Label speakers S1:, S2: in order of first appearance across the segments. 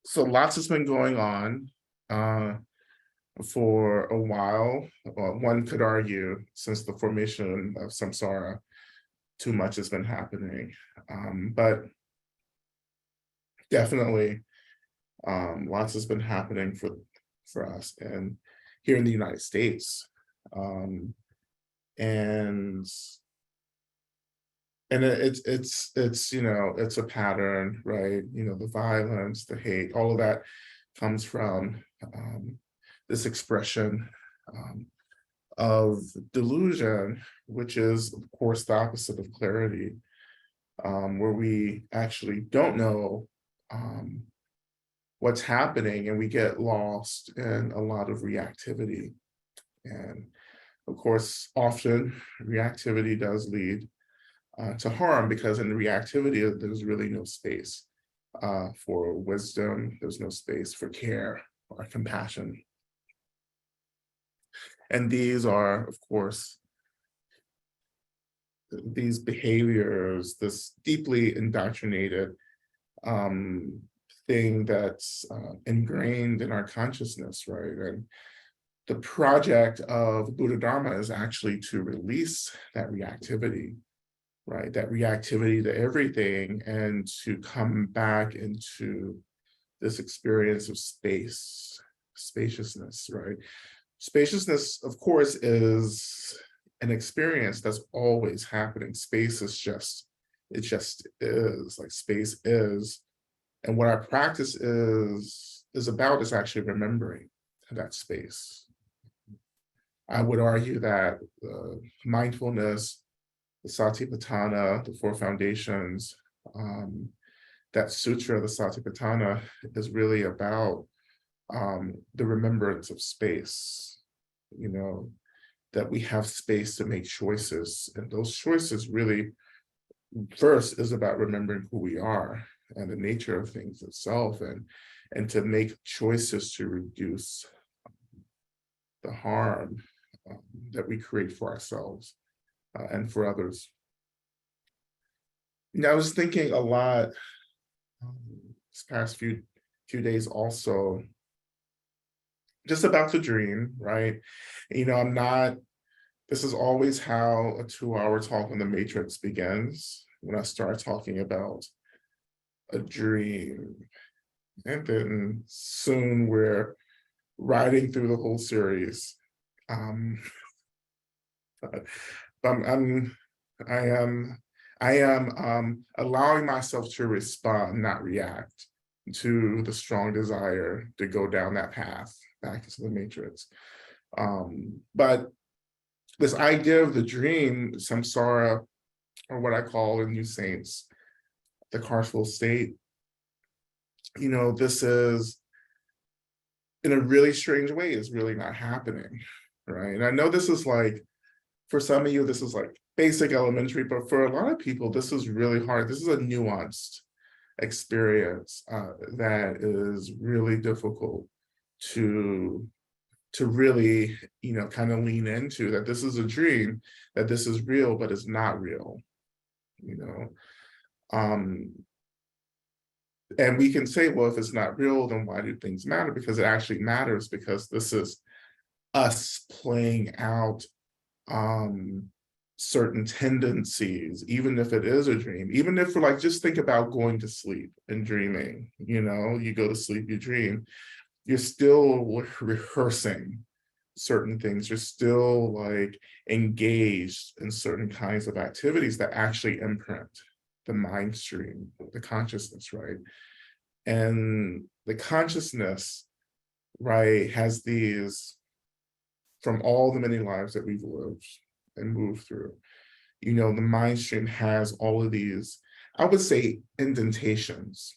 S1: So lots has been going on uh, for a while. One could argue since the formation of samsara, too much has been happening. But definitely, lots has been happening for us and here in the United States. Um, and it's it's a pattern, right? The violence, the hate, all of that comes from this expression um, of delusion, which is of course the opposite of clarity, where we actually don't know um, what's happening and we get lost in a lot of reactivity. And of course, often reactivity does lead to harm, because in reactivity, there's really no space for wisdom, there's no space for care or compassion. And these are, of course, these behaviors, this deeply indoctrinated um, thing that's ingrained in our consciousness, right? And the project of Buddha Dharma is actually to release that reactivity, right? That reactivity to everything, and to come back into this experience of space, spaciousness, right? Spaciousness, of course, is an experience that's always happening. Space is just, it just is, like space is. And what our practice is about is actually remembering that space. I would argue that mindfulness, the Satipatthana, the four foundations, that sutra, the Satipatthana, is really about the remembrance of space, that we have space to make choices. And those choices really, first, is about remembering who we are and the nature of things itself, and to make choices to reduce the harm that we create for ourselves and for others. I was thinking a lot this past few days also just about the dream, right? I'm not, this is always how a 2-hour talk on the Matrix begins, when I start talking about a dream. And then soon we're riding through the whole series. Um, but I am allowing myself to respond, not react to the strong desire to go down that path back into the Matrix. But this idea of the dream, samsara, or what I call in New Saints, the carceral state, this is, in a really strange way, is really not happening, right? And I know this is like, for some of you, this is like basic elementary, but for a lot of people, this is really hard. This is a nuanced experience that is really difficult to really, kind of lean into, that this is a dream, that this is real, but it's not real, you know. And we can say, well, if it's not real, then why do things matter? Because it actually matters, because this is us playing out certain tendencies, even if it is a dream, even if we're like, just think about going to sleep and dreaming, you go to sleep, you dream, you're still rehearsing certain things, you're still like engaged in certain kinds of activities that actually imprint the mind stream, the consciousness, right? And the consciousness, right, has these, from all the many lives that we've lived and moved through, the mind stream has all of these, I would say, indentations,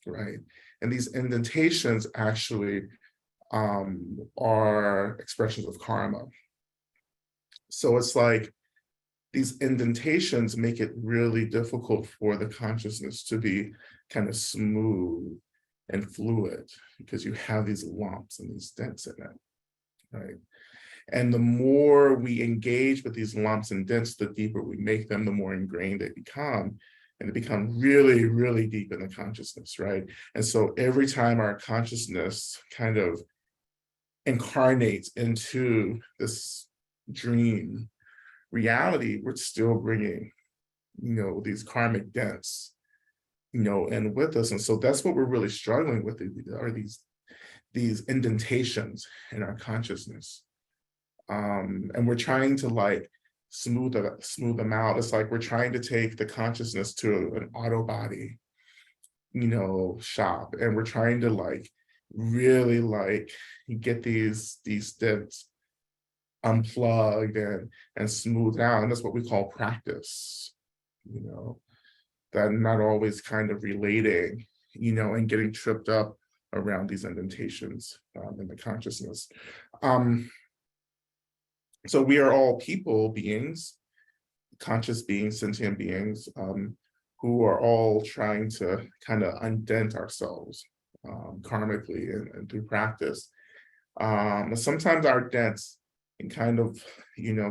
S1: right? And these indentations actually are expressions of karma. So it's like these indentations make it really difficult for the consciousness to be kind of smooth and fluid, because you have these lumps and these dents in it, right? And the more we engage with these lumps and dents, the deeper we make them, the more ingrained they become. and they become really, really deep in the consciousness, right? And so every time our consciousness kind of incarnates into this dream reality, we're still bringing, these karmic debts, in with us. And so that's what we're really struggling with, are these indentations in our consciousness. And we're trying to like smooth them out. It's like we're trying to take the consciousness to an auto body, shop, and we're trying to like really like get these dents unplugged and smoothed out. And that's what we call practice, that not always kind of relating, and getting tripped up around these indentations in the consciousness. So we are all people beings, conscious beings, sentient beings, who are all trying to kind of undent ourselves karmically and through practice. And sometimes our dents can kind of,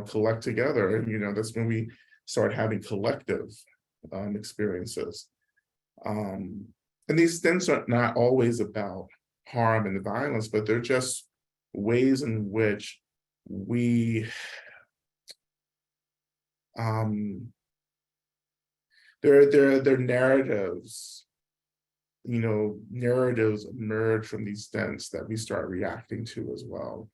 S1: collect together. And, that's when we start having collective experiences. And these dents are not always about harm and violence, but they're just ways in which we their narratives, narratives emerge from these dents that we start reacting to as well.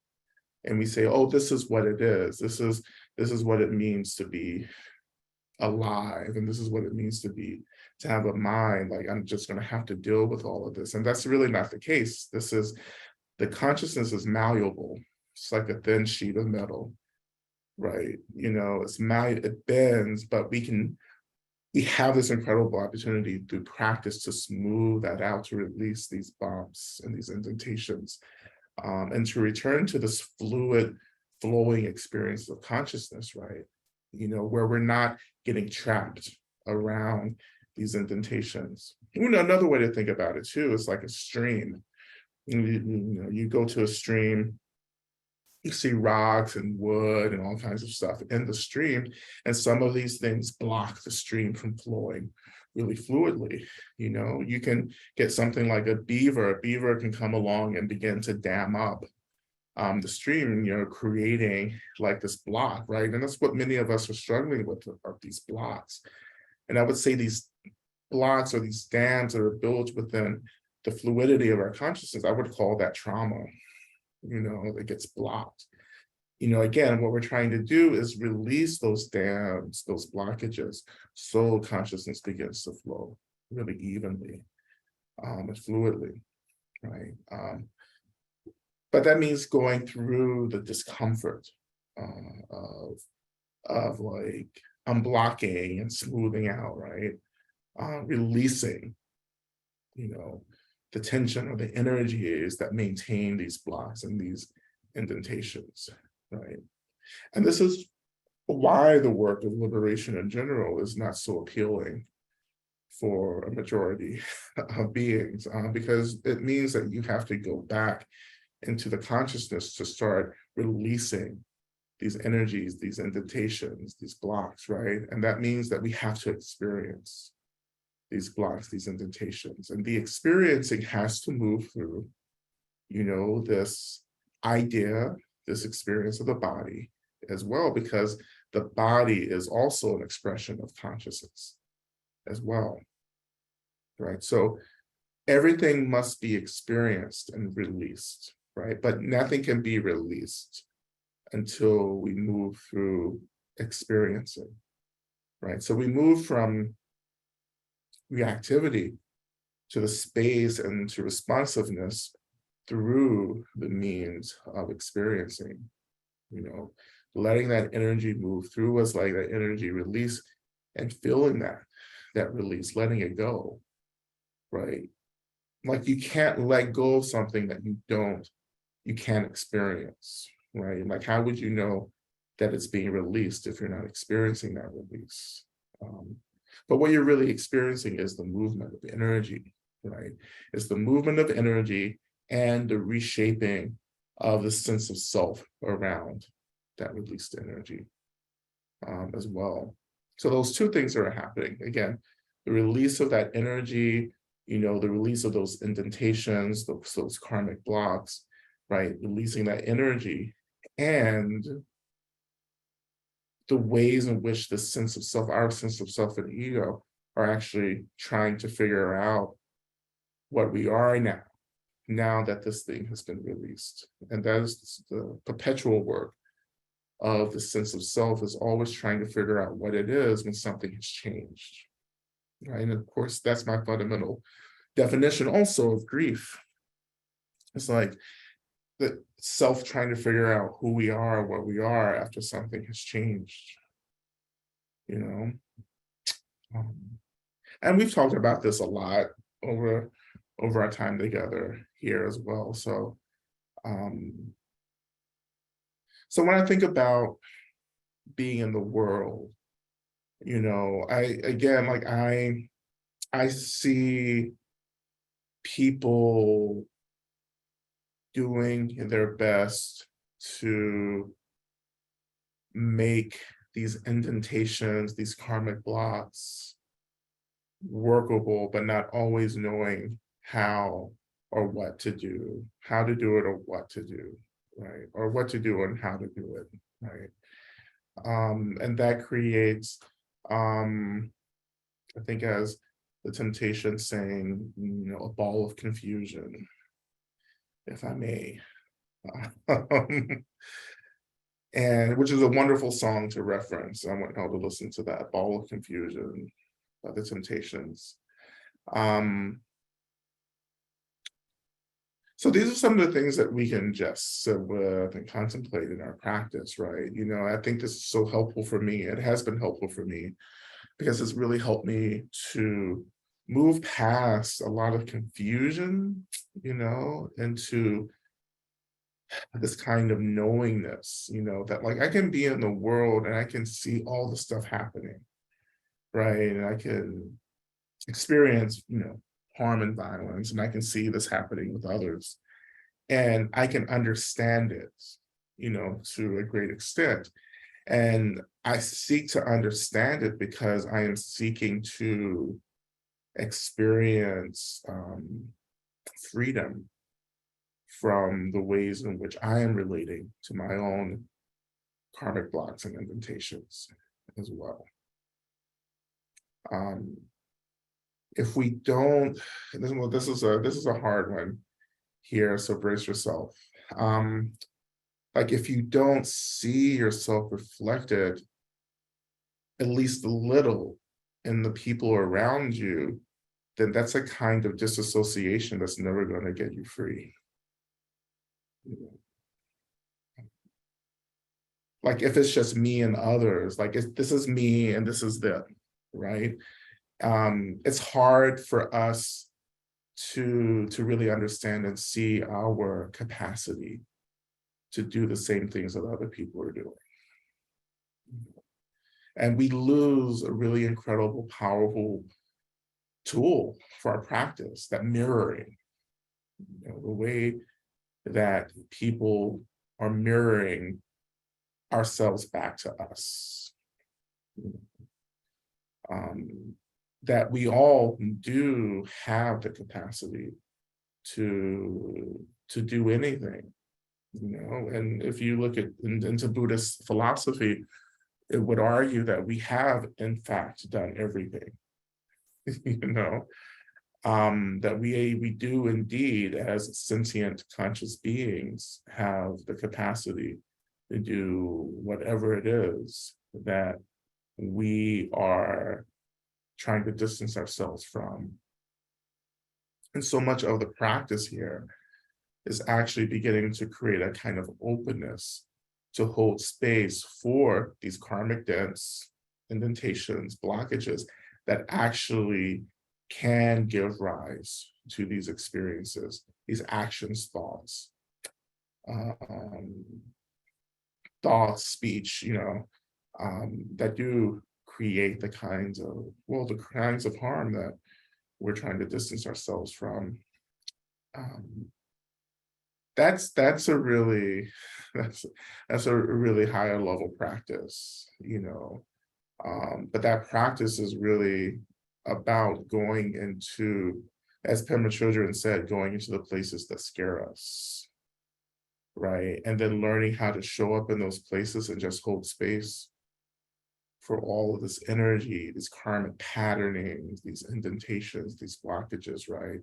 S1: And we say, oh, this is what it is. This is what it means to be alive. And this is what it means to have a mind. Like, I'm just going to have to deal with all of this. And that's really not the case. The consciousness is malleable. It's like a thin sheet of metal, right? It bends, but we have this incredible opportunity through practice to smooth that out, to release these bumps and these indentations, and to return to this fluid, flowing experience of consciousness, right? Where we're not getting trapped around these indentations. Another way to think about it too is like a stream. You go to a stream, you see rocks and wood and all kinds of stuff in the stream, and some of these things block the stream from flowing really fluidly. You can get something like a beaver. A beaver can come along and begin to dam up the stream, creating like this block, right? And that's what many of us are struggling with, are these blocks. And I would say these blocks or these dams that are built within the fluidity of our consciousness, I would call that trauma, that gets blocked. Again, what we're trying to do is release those dams, those blockages, so consciousness begins to flow really evenly and fluidly, right? But that means going through the discomfort of like unblocking and smoothing out, right? Releasing, the tension or the energies that maintain these blocks and these indentations, right? And this is why the work of liberation in general is not so appealing for a majority of beings, because it means that you have to go back into the consciousness to start releasing these energies, these indentations, these blocks, right? And that means that we have to experience these blocks, these indentations. And the experiencing has to move through, this idea, this experience of the body as well, because the body is also an expression of consciousness as well, right? So everything must be experienced and released, right? But nothing can be released until we move through experiencing, right? So we move from reactivity to the space and to responsiveness through the means of experiencing, letting that energy move through us, like that energy release, and feeling that release, letting it go, right? Like you can't let go of something that you can't experience, right? Like how would you know that it's being released if you're not experiencing that release? But what you're really experiencing is the movement of energy, right? It's the movement of energy and the reshaping of the sense of self around that released energy as well. So those two things are happening. Again, the release of that energy, the release of those indentations, those karmic blocks, right? Releasing that energy, and the ways in which the sense of self, our sense of self and ego, are actually trying to figure out what we are now that this thing has been released. And that is the perpetual work of the sense of self, is always trying to figure out what it is when something has changed. Right. And of course, that's my fundamental definition also of grief. It's like the self trying to figure out who we are, what we are after something has changed. You know, and we've talked about this a lot over our time together here as well. So, so when I think about being in the world, I see people doing their best to make these indentations, these karmic blocks workable, but not always knowing how or what to do, how to do it or what to do, right? Or what to do and how to do it, right? And that creates, I think, as the Temptation saying, a ball of confusion, if I may. And which is a wonderful song to reference. I want y'all to listen to that, Ball of Confusion by the Temptations. So these are some of the things that we can just sit with and contemplate in our practice, right? I think this is so helpful for me. It has been helpful for me because it's really helped me to move past a lot of confusion, into this kind of knowingness, that like I can be in the world and I can see all the stuff happening, right? And I can experience, harm and violence, and I can see this happening with others. And I can understand it, to a great extent. And I seek to understand it because I am seeking to experience freedom from the ways in which I am relating to my own karmic blocks and indentations as well. If we don't, this is a hard one here, so brace yourself. Like if you don't see yourself reflected at least a little in the people around you, then that's a kind of disassociation that's never going to get you free. Like if it's just me and others, like this is me and this is them, right? It's hard for us to really understand and see our capacity to do the same things that other people are doing. And we lose a really incredible, powerful tool for our practice, that mirroring, the way that people are mirroring ourselves back to us. That we all do have the capacity to do anything, and if you look into Buddhist philosophy, it would argue that we have in fact done everything, that we do indeed, as sentient conscious beings, have the capacity to do whatever it is that we are trying to distance ourselves from. And so much of the practice here is actually beginning to create a kind of openness to hold space for these karmic dents, indentations, blockages that actually can give rise to these experiences, these actions, thoughts, speech, that do create the kinds of harm that we're trying to distance ourselves from. That's a really higher level practice, but that practice is really about going into, as Pema Children said, going into the places that scare us, right? And then learning how to show up in those places and just hold space for all of this energy, these karmic patternings, these indentations, these blockages, right?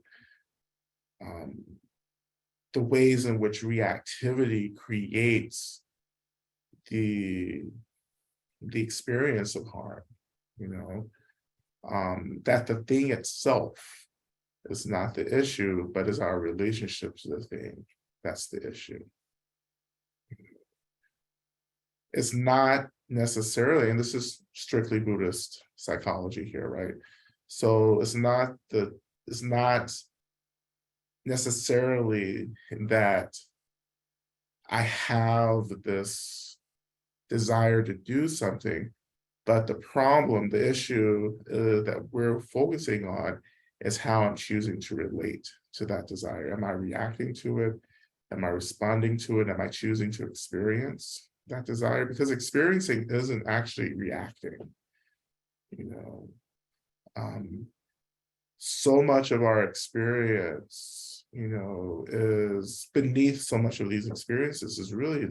S1: The ways in which reactivity creates the experience of harm, you know, that the thing itself is not the issue, but is our relationship to the thing. That's the issue. It's not necessarily, and this is strictly Buddhist psychology here, right? So it's not necessarily that I have this desire to do something, but the problem, the issue that we're focusing on is how I'm choosing to relate to that desire. Am I reacting to it? Am I responding to it? Am I choosing to experience that desire? Because experiencing isn't actually reacting, you know. So much of our experience, you know, is beneath so much of these experiences is really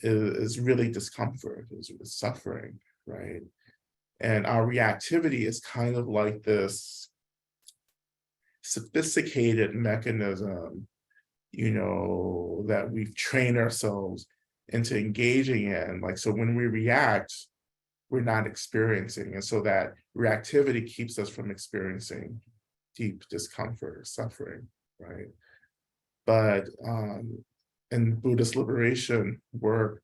S1: is really discomfort, is suffering, right? And our reactivity is kind of like this sophisticated mechanism, you know, that we've trained ourselves into engaging in. Like, so when we react, we're not experiencing. And so that reactivity keeps us from experiencing deep discomfort or suffering, right? But in Buddhist liberation work,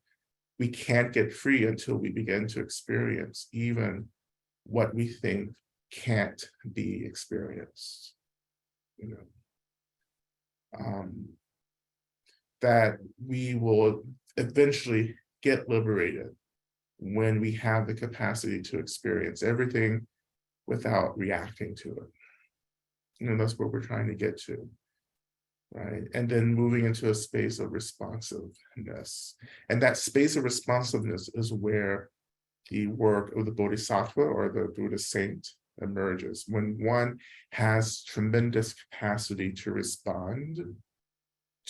S1: we can't get free until we begin to experience even what we think can't be experienced, you know. That we will eventually get liberated when we have the capacity to experience everything without reacting to it. You know, that's what we're trying to get to, right? And then moving into a space of responsiveness. And that space of responsiveness is where the work of the Bodhisattva or the Buddha saint emerges. When one has tremendous capacity to respond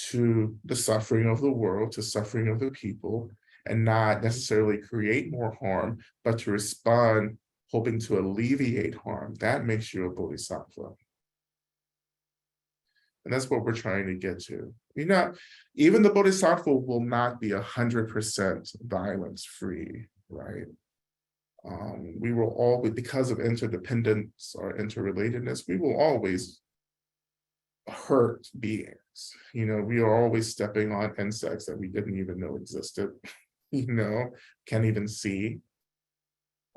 S1: to the suffering of the world, to suffering of the people, and not necessarily create more harm, but to respond hoping to alleviate harm, that makes you a bodhisattva. And that's what we're trying to get to. Even the bodhisattva will not be 100% violence free, right? We will always, because of interdependence or interrelatedness, we will always hurt beings. You know, we are always stepping on insects that we didn't even know existed, you know, can't even see.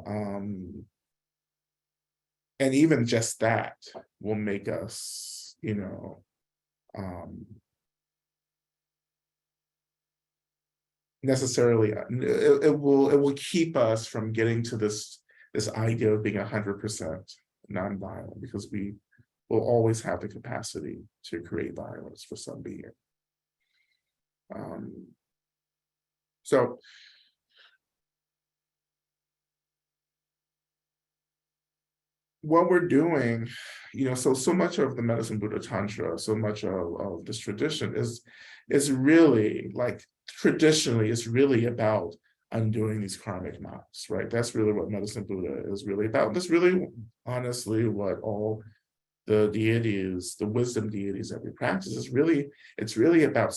S1: And even just that will make us, you know, necessarily, it will keep us from getting to this idea of being 100% nonviolent, because we will always have the capacity to create violence for some being. So what we're doing, you know, so much of the Medicine Buddha Tantra, so much of this tradition is really, like, traditionally, it's really about undoing these karmic knots, right? That's really what Medicine Buddha is really about. That's really, honestly, what all the deities, the wisdom deities that we practice is really, it's really about,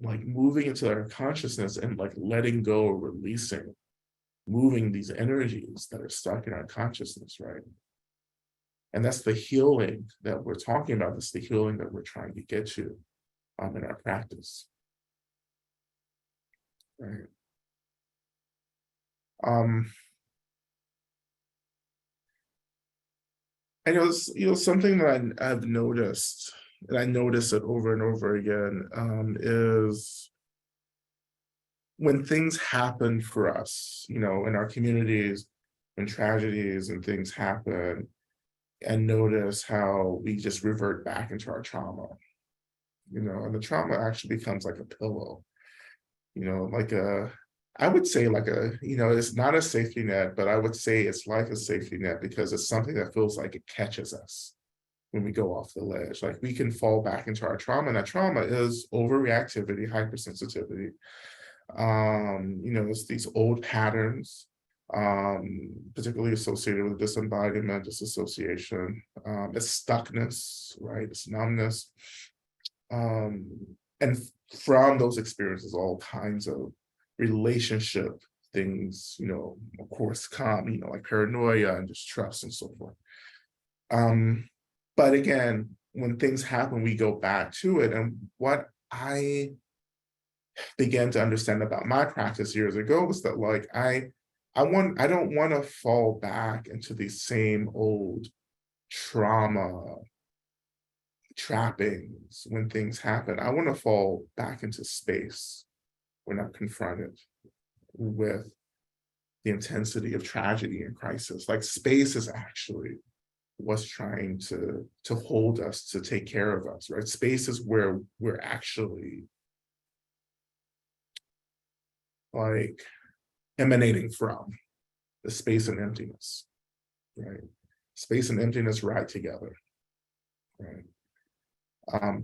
S1: like, moving into our consciousness and, like, letting go, releasing, moving these energies that are stuck in our consciousness, right? And that's the healing that we're talking about. That's the healing that we're trying to get to in our practice, right? And something that I've noticed, and I notice it over and over again, is when things happen for us, you know, in our communities, when tragedies and things happen, and notice how we just revert back into our trauma, you know, and the trauma actually becomes like a pillow, you know, like I would say like it's not a safety net, but I would say it's like a safety net because it's something that feels like it catches us when we go off the ledge. Like we can fall back into our trauma, and that trauma is overreactivity, hypersensitivity. It's these old patterns, particularly associated with disembodiment, disassociation, it's stuckness, right? It's numbness. And from those experiences, all kinds of relationship things, of course, come, like paranoia and distrust and so forth. But again, when things happen, we go back to it. And what I began to understand about my practice years ago was that like I don't want to fall back into these same old trauma trappings when things happen. I want to fall back into space when I'm confronted with the intensity of tragedy and crisis. Like space is actually what's trying to hold us, to take care of us, right? Space is where we're actually like emanating from, the space and emptiness, right? Space and emptiness ride together, right?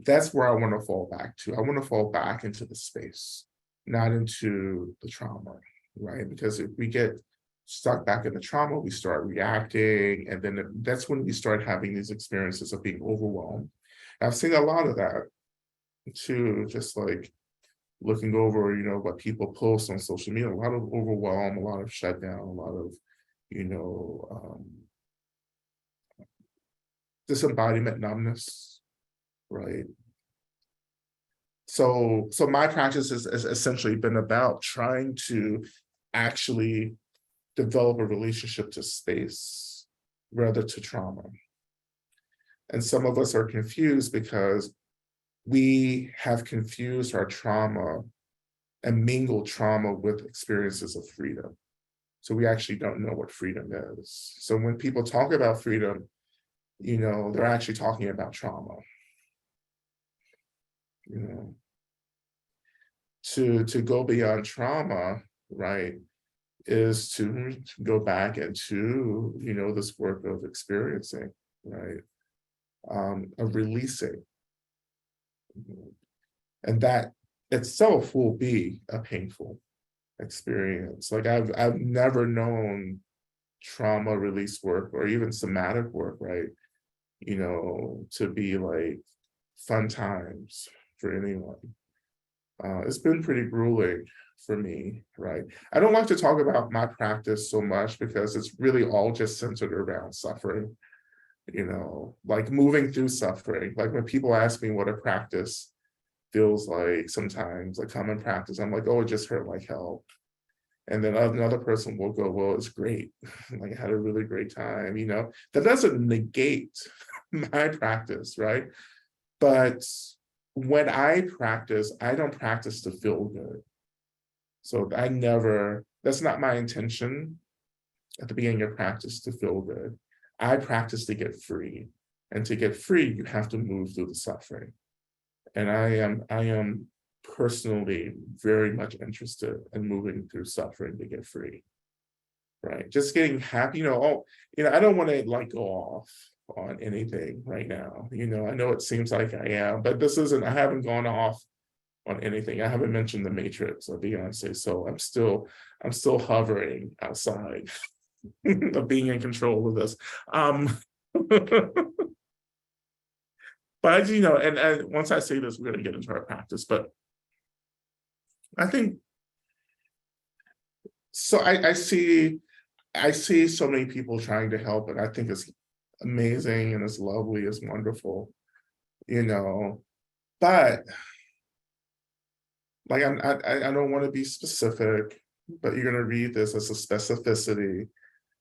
S1: That's where I want to fall back to. I want to fall back into the space, not into the trauma, right? Because if we get stuck back in the trauma, we start reacting, and then that's when we start having these experiences of being overwhelmed. And I've seen a lot of that too, just like looking over, what people post on social media, a lot of overwhelm, a lot of shutdown, a lot of, disembodiment, numbness, right? So my practice has essentially been about trying to actually develop a relationship to space rather to trauma. And some of us are confused because we have confused our trauma and mingled trauma with experiences of freedom. So we actually don't know what freedom is. So when people talk about freedom, they're actually talking about trauma. To go beyond trauma, right, is to go back into, this work of experiencing, right, of releasing. And that itself will be a painful experience. Like I've never known trauma release work or even somatic work, right, to be like fun times for anyone. It's been pretty grueling for me, right? I don't like to talk about my practice so much because it's really all just centered around suffering, like moving through suffering. Like when people ask me what a practice feels like sometimes, like common practice, I'm like, oh, it just hurt like hell. And then another person will go, well, it's great. Like I had a really great time, That doesn't negate my practice, right? But when I practice, I don't practice to feel good. So that's not my intention at the beginning of practice to feel good. I practice to get free. And to get free, you have to move through the suffering. And I am personally very much interested in moving through suffering to get free. Right. Just getting happy, I don't want to like go off on anything right now. I know it seems like I am, but I haven't gone off on anything. I haven't mentioned the Matrix or Beyonce, so I'm still hovering outside of being in control of this. But and once I say this, we're going to get into our practice. But I think so. I see so many people trying to help, and I think it's amazing and it's lovely, it's wonderful, But like I don't want to be specific, but you're going to read this as a specificity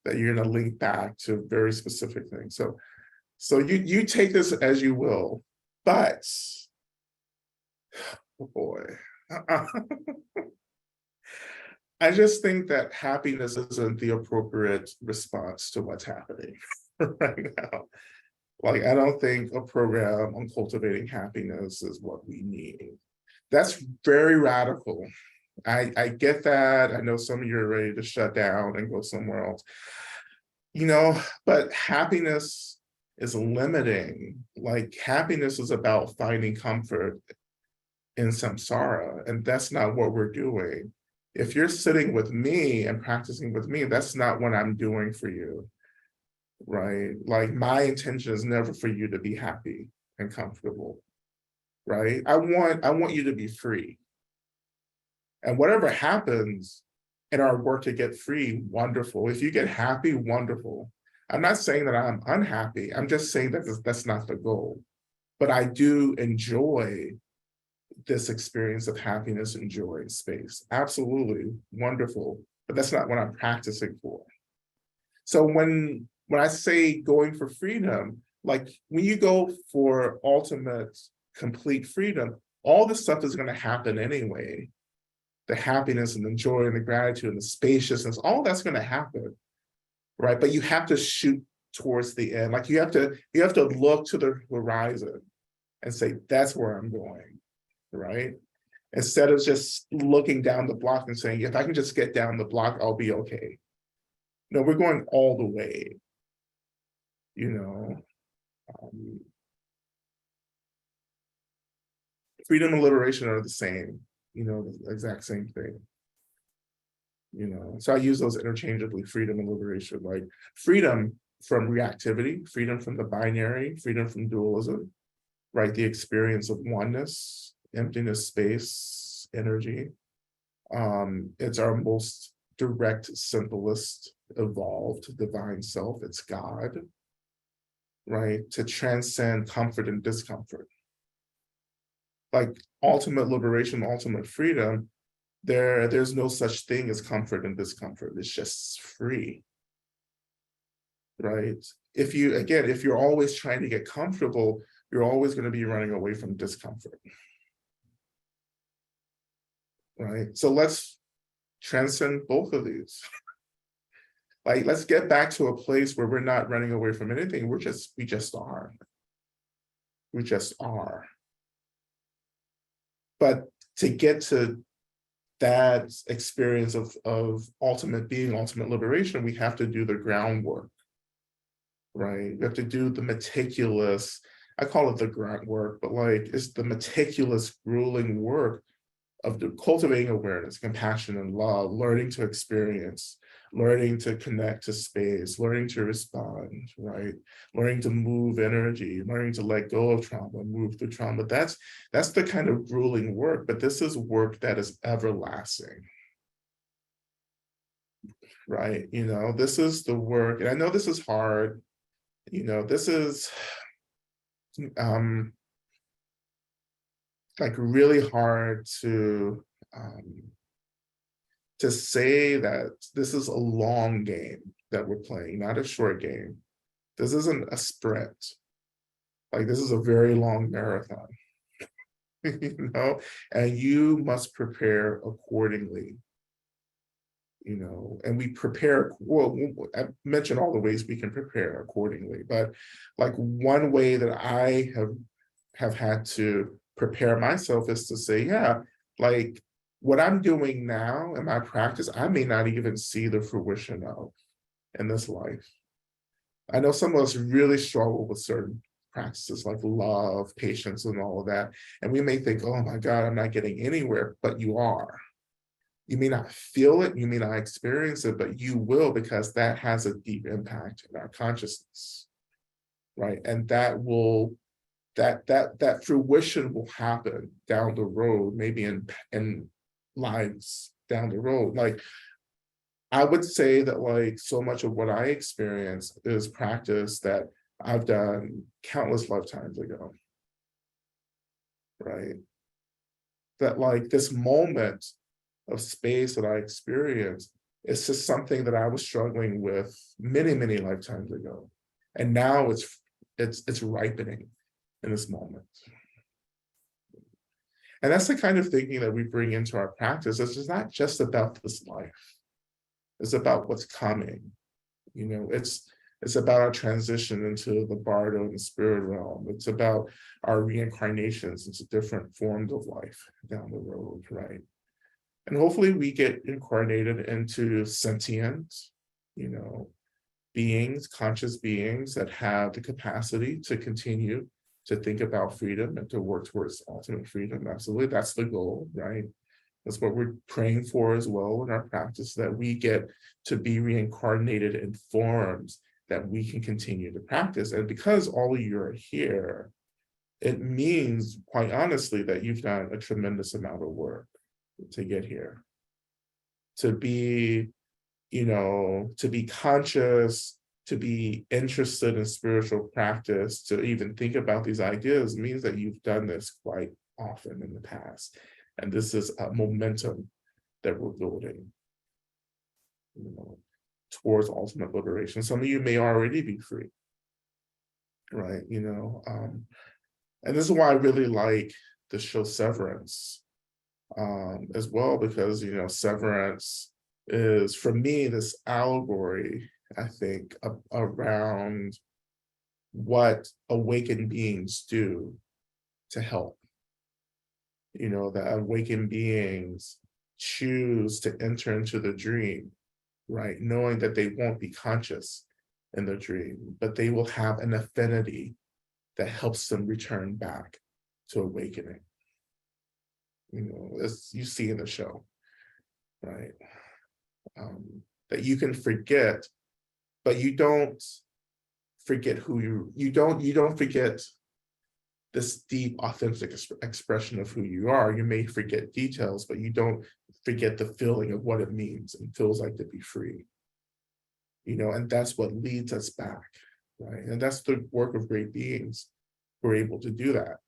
S1: that you're going to link back to very specific things. So you take this as you will, but oh boy. I just think that happiness isn't the appropriate response to what's happening right now. Like, I don't think a program on cultivating happiness is what we need. That's very radical, I get that. I know some of you are ready to shut down and go somewhere else. But happiness is limiting. Like happiness is about finding comfort in samsara, and that's not what we're doing. If you're sitting with me and practicing with me, that's not what I'm doing for you, right? Like my intention is never for you to be happy and comfortable, right? I want you to be free. And whatever happens in our work to get free, wonderful. If you get happy, wonderful. I'm not saying that I'm unhappy. I'm just saying that that's not the goal. But I do enjoy this experience of happiness and joy in space. Absolutely wonderful. But that's not what I'm practicing for. So when I say going for freedom, like when you go for ultimate complete freedom, all this stuff is going to happen anyway. The happiness and the joy and the gratitude and the spaciousness, all that's going to happen, right? But you have to shoot towards the end. Like you have to look to the horizon and say, that's where I'm going, right? Instead of just looking down the block and saying, if I can just get down the block, I'll be okay. No, we're going all the way, you know. Freedom and liberation are the same, the exact same thing. So I use those interchangeably, freedom and liberation, like freedom from reactivity, freedom from the binary, freedom from dualism, right? The experience of oneness, emptiness, space, energy. It's our most direct, simplest, evolved divine self. It's God, right? To transcend comfort and discomfort. Like ultimate liberation, ultimate freedom, there's no such thing as comfort and discomfort. It's just free, right? If you're always trying to get comfortable, you're always going to be running away from discomfort, right? So let's transcend both of these. Like, let's get back to a place where we're not running away from anything. We just are. We just are. But to get to that experience of ultimate being, ultimate liberation, we have to do the groundwork, right? We have to do the meticulous, I call it the grunt work, but like it's the meticulous, grueling work of cultivating awareness, compassion, and love, learning to experience, learning to connect to space, learning to respond, right? Learning to move energy, learning to let go of trauma, move through trauma. That's the kind of grueling work, but this is work that is everlasting, right? This is the work, and I know this is hard. This is like really hard to say that this is a long game that we're playing, not a short game. This isn't a sprint. Like this is a very long marathon, and you must prepare accordingly. And we prepare, well, I mentioned all the ways we can prepare accordingly, but like one way that I have had to prepare myself is to say, yeah, like what I'm doing now in my practice, I may not even see the fruition of in this life. I know some of us really struggle with certain practices like love, patience, and all of that. And we may think, oh my God, I'm not getting anywhere, but you are. You may not feel it, you may not experience it, but you will, because that has a deep impact in our consciousness, right? And that fruition will happen down the road, maybe in lives down the road. Like I would say that like so much of what I experience is practice that I've done countless lifetimes ago, right? That like this moment of space that I experienced, it's just something that I was struggling with many, many lifetimes ago. And now it's ripening in this moment. And that's the kind of thinking that we bring into our practice. It's not just about this life. It's about what's coming. It's about our transition into the bardo and the spirit realm. It's about our reincarnations into different forms of life down the road, right? And hopefully we get incarnated into sentient, you know, beings, conscious beings that have the capacity to continue to think about freedom and to work towards ultimate freedom. Absolutely, that's the goal, right? That's what we're praying for as well in our practice, that we get to be reincarnated in forms that we can continue to practice. And because all of you are here, it means, quite honestly, that you've done a tremendous amount of work to get here. To be, to be conscious, to be interested in spiritual practice, to even think about these ideas means that you've done this quite often in the past. And this is a momentum that we're building, towards ultimate liberation. Some of you may already be free, right? And this is why I really like the show Severance, as well, because, Severance is, for me, this allegory, I think, around what awakened beings do to help. That awakened beings choose to enter into the dream, right? Knowing that they won't be conscious in the dream, but they will have an affinity that helps them return back to awakening. As you see in the show, right? That you can forget, but you don't forget who you don't forget this deep, authentic expression of who you are. You may forget details, but you don't forget the feeling of what it means and feels like to be free. And that's what leads us back, right? And that's the work of great beings who are able to do that.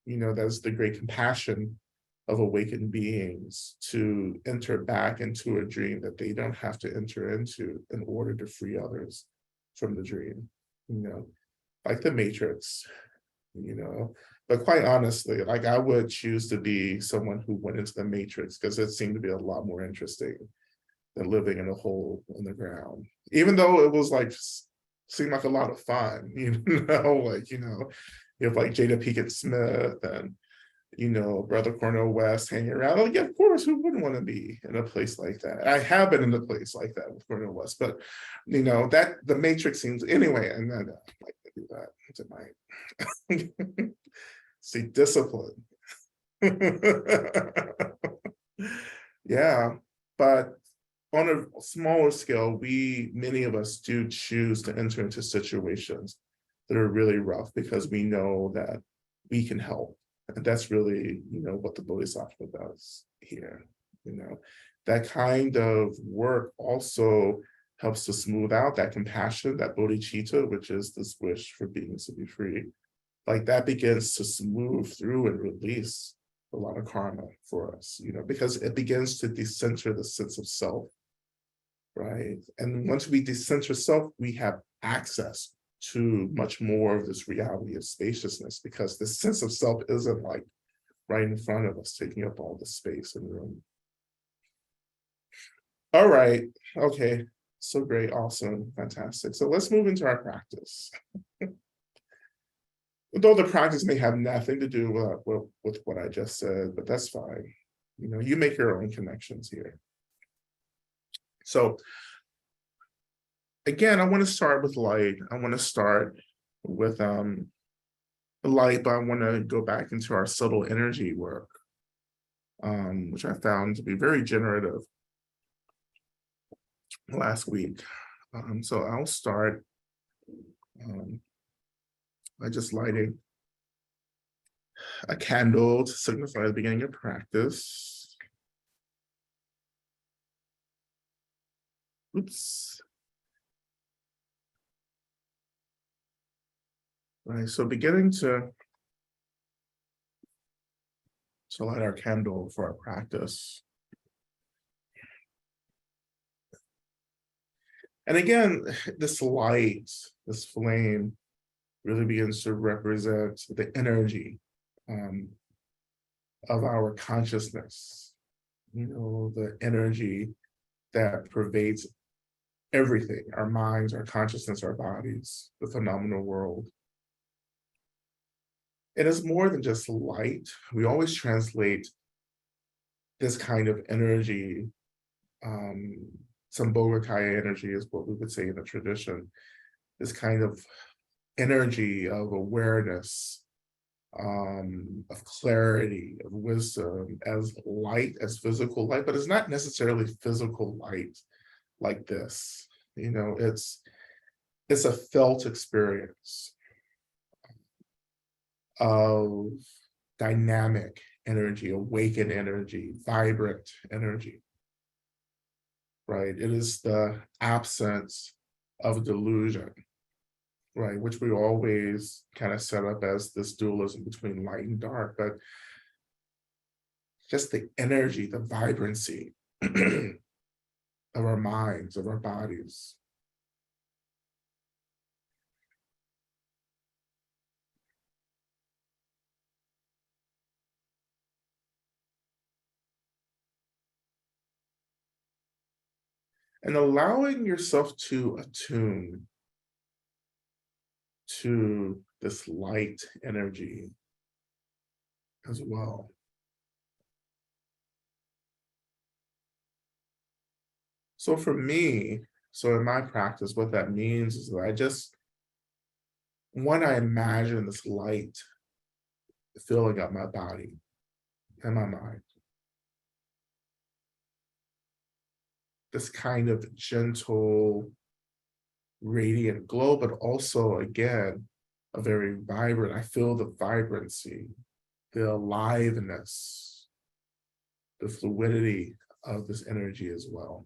S1: That's the great compassion of awakened beings, to enter back into a dream that they don't have to enter into in order to free others from the dream, like the Matrix, but quite honestly, like, I would choose to be someone who went into the Matrix, because it seemed to be a lot more interesting than living in a hole in the ground, even though it was like, seemed like a lot of fun, you have like Jada Pinkett Smith and Brother Cornel West hanging around. Like, yeah, of course, who wouldn't want to be in a place like that? I have been in a place like that with Cornel West, but that the Matrix seems anyway, and then I like to do that tonight. See, discipline. Yeah, but on a smaller scale, many of us do choose to enter into situations that are really rough because we know that we can help. And that's really, what the Bodhisattva does here. That kind of work also helps to smooth out that compassion, that bodhicitta, which is this wish for beings to be free. Like, that begins to smooth through and release a lot of karma for us, because it begins to decenter the sense of self, right? And once we decenter self, we have access to much more of this reality of spaciousness, because the sense of self isn't like right in front of us, taking up all the space and room. All right, okay, so great, awesome, fantastic. So let's move into our practice. Though the practice may have nothing to do with what I just said, but that's fine. You make your own connections here. So again, I want to start with light. I want to start with light, but I want to go back into our subtle energy work, which I found to be very generative last week. So I'll start by just lighting a candle to signify the beginning of practice. Oops. Right, so beginning to light our candle for our practice. And again, this light, this flame, really begins to represent the energy of our consciousness, the energy that pervades everything, our minds, our consciousness, our bodies, the phenomenal world. It is more than just light. We always translate this kind of energy, um, some Bogakai energy is what we would say in the tradition, this kind of energy of awareness, of clarity, of wisdom, as light, as physical light, but it's not necessarily physical light like this. It's a felt experience of dynamic energy, awakened energy, vibrant energy, right? It is the absence of delusion, right? Which we always kind of set up as this dualism between light and dark, but just the energy, the vibrancy of our minds, of our bodies. And allowing yourself to attune to this light energy as well. So for me, so in my practice, what that means is that when I imagine this light filling up my body and my mind, this kind of gentle, radiant glow, but also, again, a very vibrant, I feel the vibrancy, the aliveness, the fluidity of this energy as well.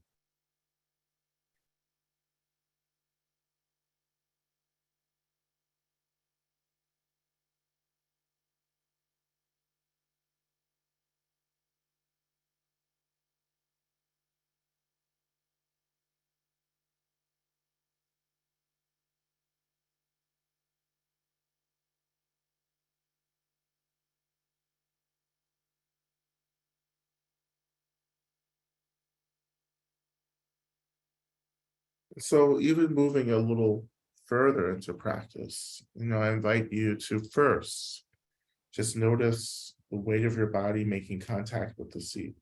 S1: So even moving a little further into practice, I invite you to first just notice the weight of your body making contact with the seat.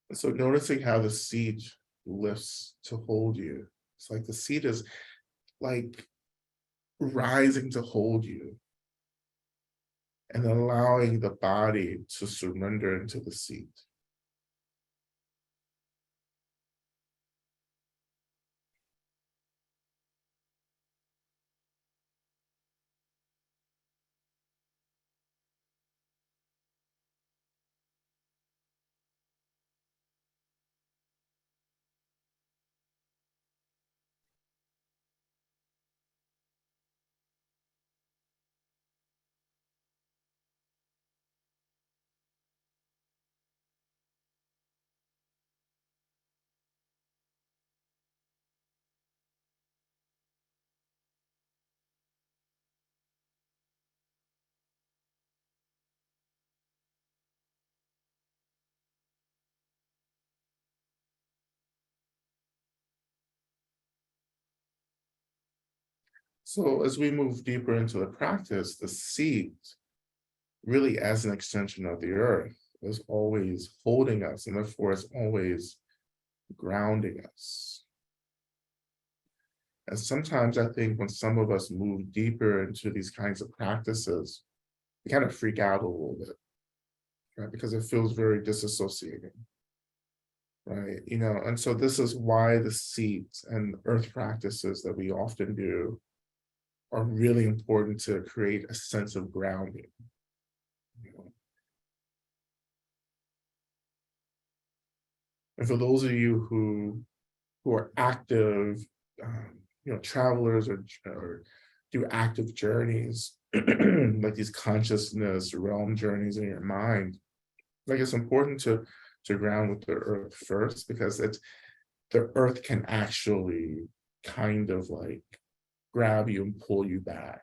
S1: And so noticing how the seat lifts to hold you. It's like the seat is like rising to hold you and allowing the body to surrender into the seat. So as we move deeper into the practice, the seat really as an extension of the earth is always holding us and therefore is always grounding us. And sometimes I think when some of us move deeper into these kinds of practices, we kind of freak out a little bit, right? Because it feels very disassociating, right? And so this is why the seat and earth practices that we often do are really important to create a sense of grounding. you know. And for those of you who are active, travelers or do active journeys, like these consciousness realm journeys in your mind, like it's important to ground with the earth first because the earth can actually kind of like grab you and pull you back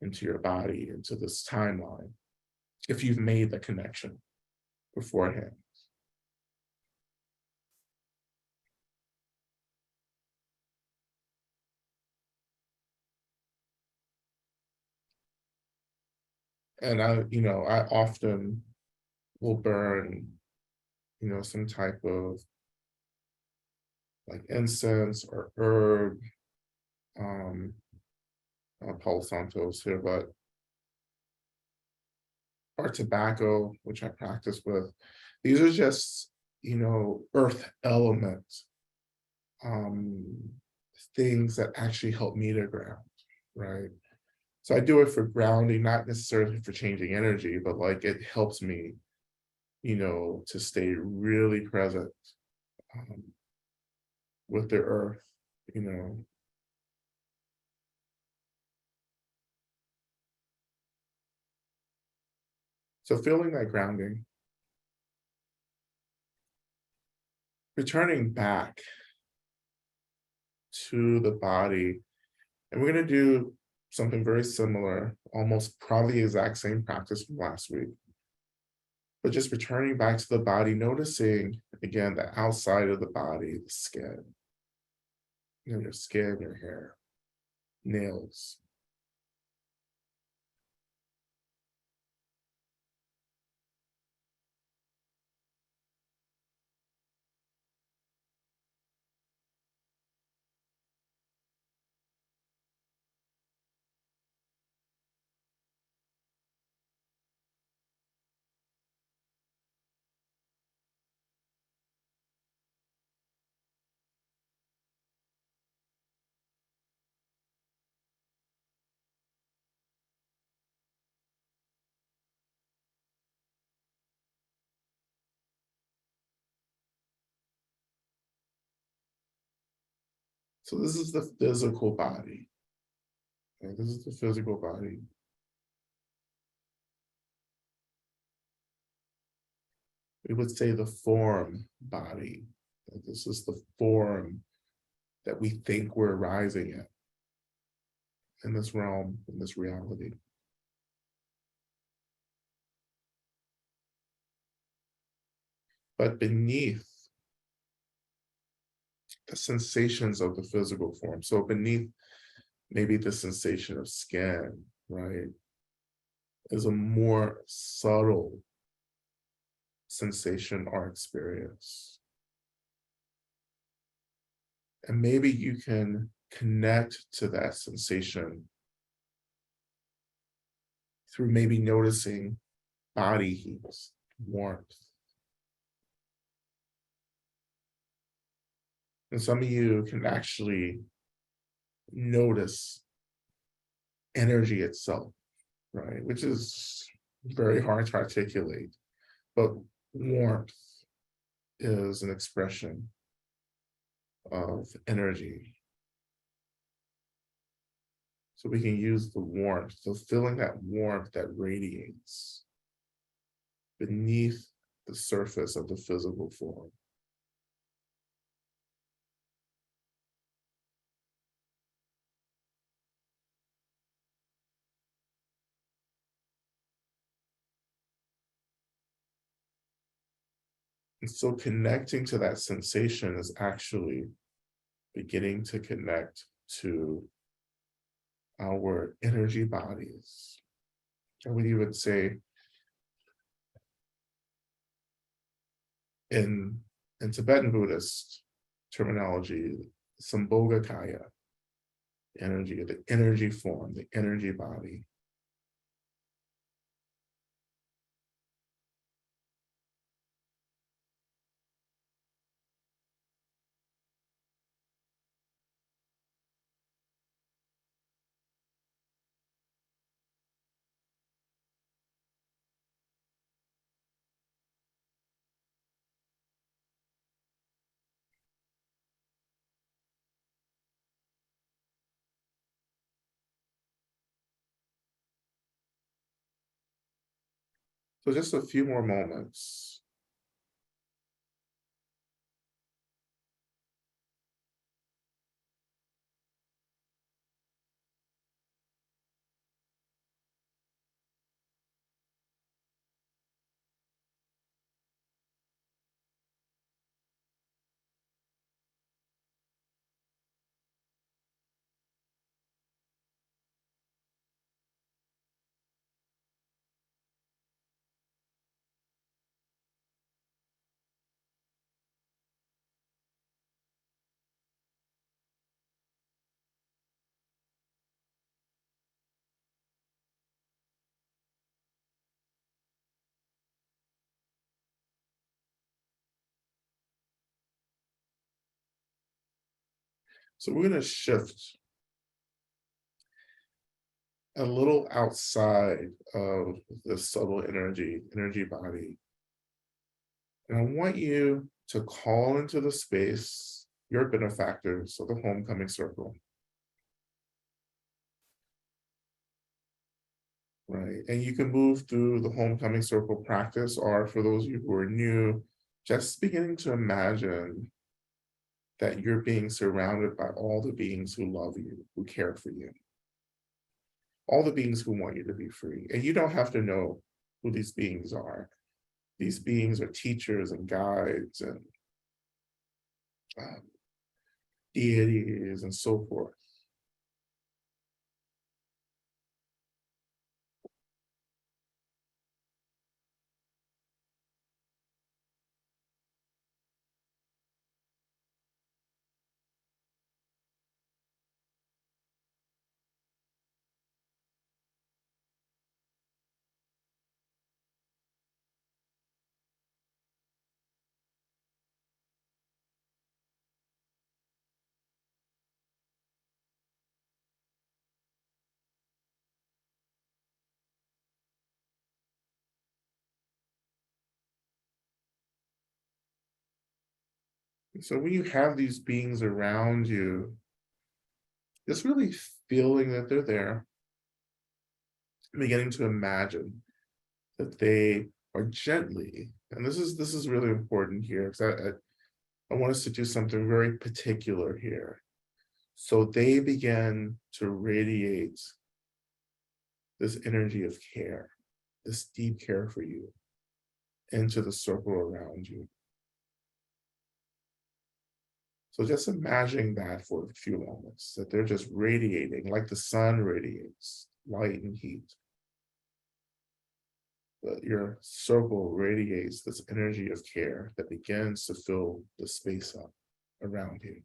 S1: into your body, into this timeline. if you've made the connection beforehand. And I often will burn, some type of like incense or herb, um, Palo Santos here, but or tobacco, which I practice with. These are just, earth element um, things that actually help me to ground, right? So I do it for grounding, not necessarily for changing energy, but like it helps me, to stay really present um, with the earth, you know. So feeling that grounding, returning back to the body, and we're going to do something very similar, almost probably the exact same practice from last week, but just returning back to the body, noticing again the outside of the body, the skin, your skin, your hair, nails. So this is the physical body. Okay? This is the physical body. We would say the form body. This is the form that we think we're rising in this realm, in this reality. But beneath the sensations of the physical form, so beneath maybe the sensation of skin, right, is a more subtle sensation or experience. And maybe you can connect to that sensation through maybe noticing body heat, warmth. And some of you can actually notice energy itself, right? Which is very hard to articulate, but warmth is an expression of energy. So we can use the warmth, so feeling that warmth that radiates beneath the surface of the physical form. And so connecting to that sensation is actually beginning to connect to our energy bodies. I would even say in, Tibetan Buddhist terminology, Sambhogakaya, energy, the energy form, the energy body. So just a few more moments. So we're going to shift a little outside of the subtle energy body. And I want you to call into the space your benefactors of the homecoming circle, right? And you can move through the homecoming circle practice, or for those of you who are new, just beginning to imagine that you're being surrounded by all the beings who love you, who care for you, all the beings who want you to be free. And you don't have to know who these beings are. These beings are teachers and guides and um, deities and so forth. So when you have these beings around you, just really feeling that they're there, beginning to imagine that they are gently, and this is really important here because I want us to do something very particular here. So they begin to radiate this energy of care, this deep care for you into the circle around you. So just imagining that for a few moments, that they're just radiating like the sun radiates light and heat. That your circle radiates this energy of care that begins to fill the space up around you.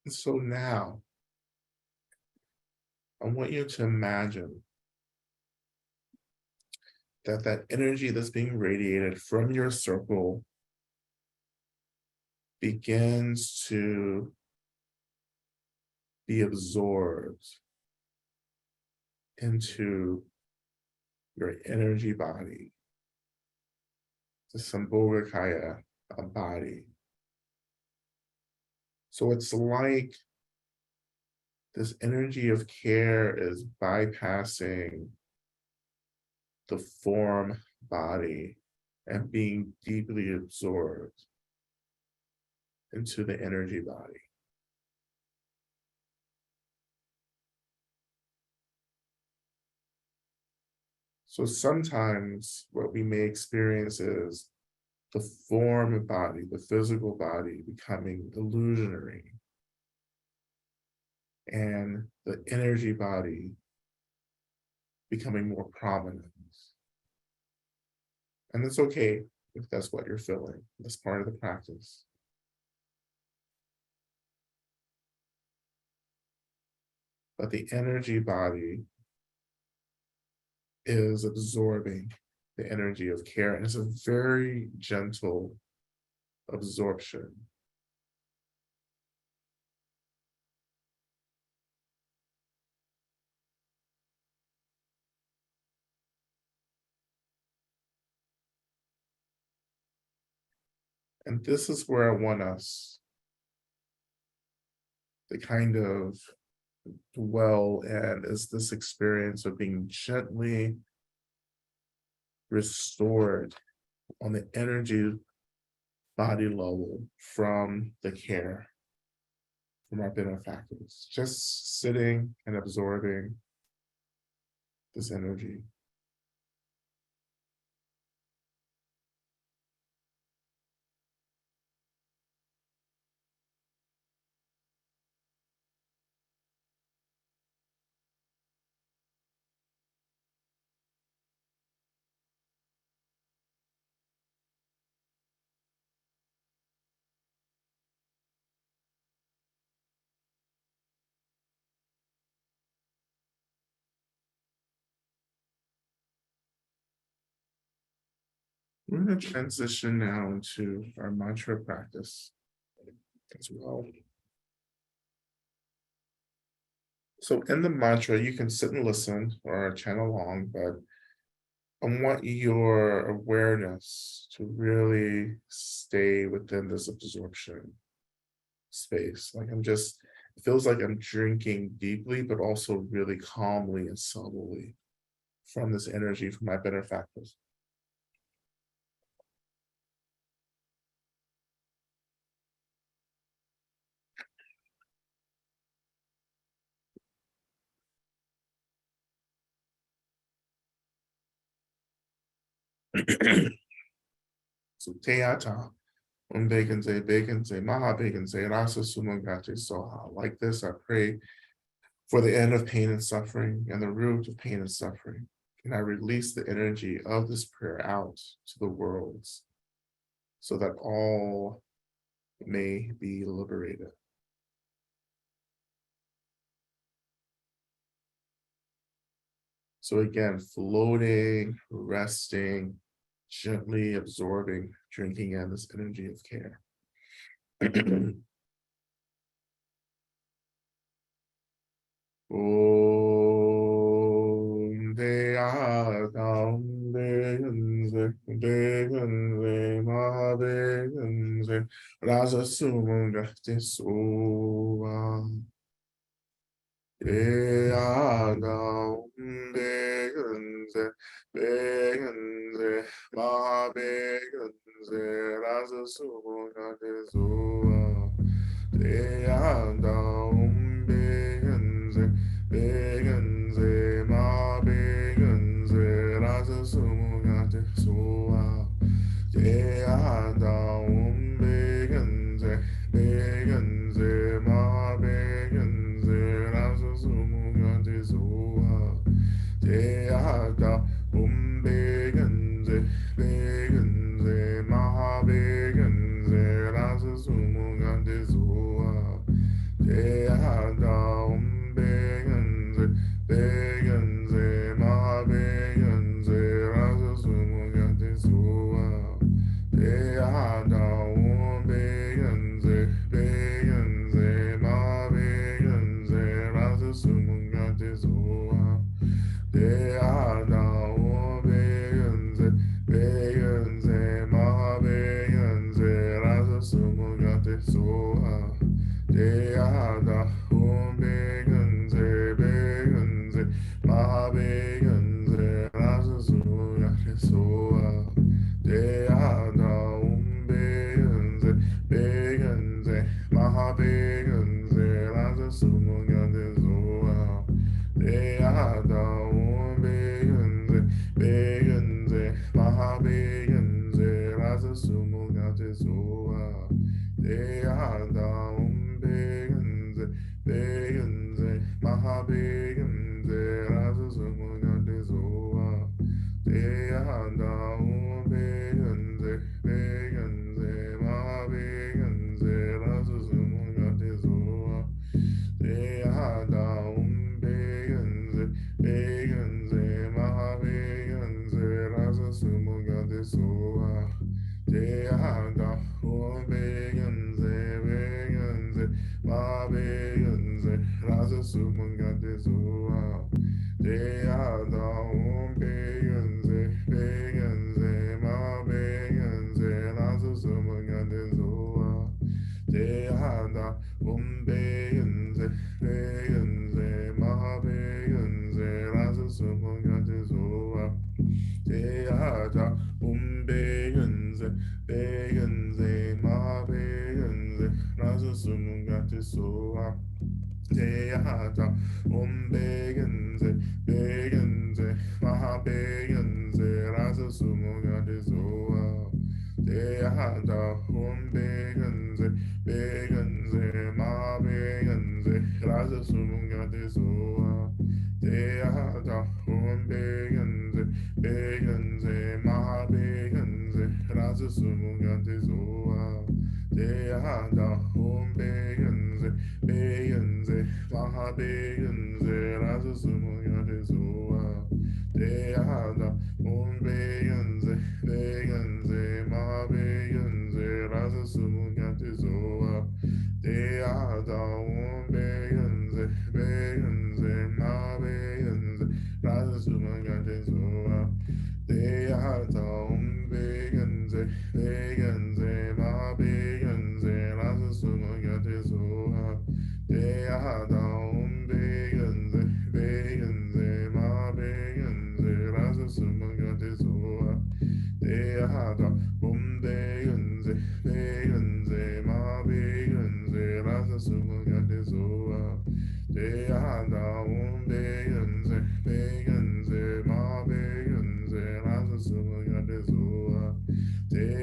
S1: And so now I want you to imagine that that energy that's being radiated from your circle begins to be absorbed into your energy body, the Sambhogakaya body. So it's like this energy of care is bypassing the form body and being deeply absorbed into the energy body. So sometimes what we may experience is the form body, the physical body becoming illusionary, and the energy body becoming more prominent. And it's okay if that's what you're feeling. That's part of the practice. But the energy body is absorbing the energy of care. And it's a very gentle absorption. And this is where I want us to kind of dwell in, is this experience of being gently restored on the energy body level from the care from our benefactors, just sitting and absorbing this energy. We're going to transition now to our mantra practice as well. So in the mantra, you can sit and listen or chant along, but I want your awareness to really stay within this absorption space. Like it feels like I'm drinking deeply, but also really calmly and subtly from this energy from my benefactors. So Teata, Bekenze, Maha Bekenze, Rasa Sumangate Soha. Like this, I pray for the end of pain and suffering and the root of pain and suffering. And I release the energy of this prayer out to the worlds so that all may be liberated. So again, floating, resting, gently absorbing, drinking in this energy of care. Om Deyadam Beganze, Beganze, Ma Beganze, Rasa Sumangati Sova. Deyadam Beganze, Beganze, Ma Beganze, Rasa Sumangati Sova. Deyadam Beganze, Beganze, Ma Beganze, Rasa Sumangati Sova. Deyadam Beganze, Beganze, Ma Beganze, Rasa Sumangati Sova. Deyadam Beganze, Beganze, Ma Beganze, Rasa Sumangati Sova. Deyadam Beganze, Beganze, Ma Beganze, Rasa Sumangati Sova. Deyadam Beganze, Beganze, Ma Beganze, Rasa Sumangati Sova. Deyadam Beganze, Beganze, Ma Beganze, Rasa Sumangati Sova. Deyadam Beganze, Beganze, Ma Beganze, Rasa Sumangati Sova. Deyadam Beganze, Beganze, Ma Beganze, Rasa Sumangati Sova. Deyadam Beganze, Beganze, Ma Beganze, Rasa Sumangati Sova. Deyadam Beganze, Beganze, Ma Beganze, Rasa Sumangati Sova. Deyadam Beganze, Beganze, Ma Beganze, Rasa Sumangati Sova. Deyadam Beganze, Beganze, Ma Beganze, Rasa Sumangati mabeyenze razasumangatizoa deyada umbeyenze beyenze mabeyenze razasumangatizoa deyada umbeyenze beyenze mabeyenze razasumangatizoa deyada umbeyenze beyenze mabeyenze razasumangatizoa deyada umbeyenze beyenze mabeyenze razasumangatizoa deyada umbeyenze beyenze mabeyenze razasumangatizoa deyada umbeyenze beyenze mabeyenze razasumangatizoa deyada umbeyenze beyenze mabeyenze razasumangatizoa deyada umbeyenze beyenze mabeyenze razasumangatizoa deyada umbeyenze beyenze mabeyenze razasumangatizoa deyada umbeyenze beyenze mabeyenze razasumangatizoa deyada umbeyenze beyenze mabeyenze razasumangatizoa deyada umbeyenze beyenze mabeyenze razasumangatizoa deyada umbeyenze beyenze mabeyenze razasumangatizoa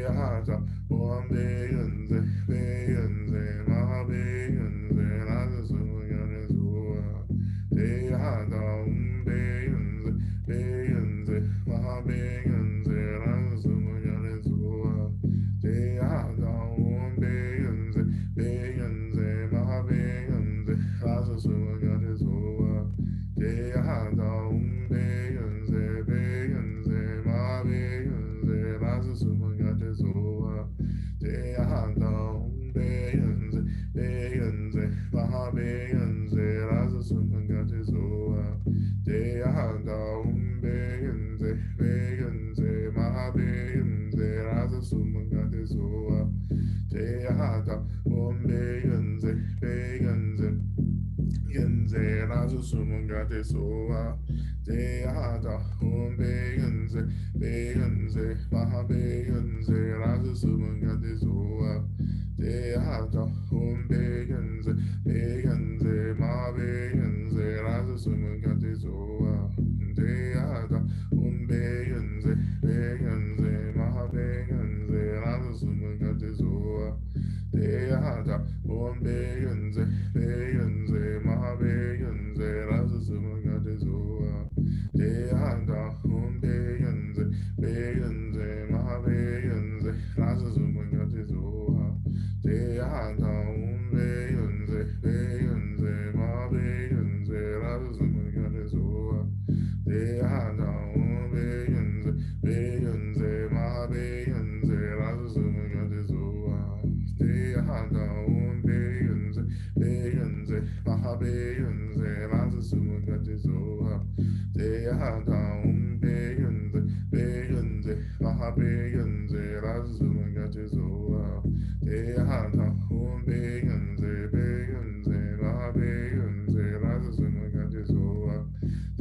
S1: deyada umbeyenze beyenze mabeyenze razasumangatizoa deyada umbeyenze beyenze mabeyenze razasumangatizoa deyada umbeyenze beyenze mabeyenze razasumangatizoa deyada umbeyenze beyenze mabeyenze razasumangatizoa deyada umbeyenze beyenze mabeyenze razasumangatizoa deyada umbeyenze beyenze mabeyenze razasumangatizoa deyada umbeyenze beyenze yenze razasumangatizoa deyada umbeyenze beyenze mabeyenze razasumangatizoa deyada umbeyenze beyenze mabeyenze razasumangatizoa deyada umbeyenze beyenze mabeyenze razasumangatizoa deyada umbeyenze beyenze mabeyenze razasumangatizoa deyada umbeyenze beyenze mabeyenze razasumangatizoa deyada umbeyenze beyenze mabeyenze razasumangatizoa deyada umbeyenze beyenze mabeyenze razasumangatizoa deyada umbeyenze beyenze mabeyenze razasumangatizoa deyada umbeyenze beyenze mabeyenze razasumangatizoa deyada umbeyenze beyenze mabeyenze razasumangatizoa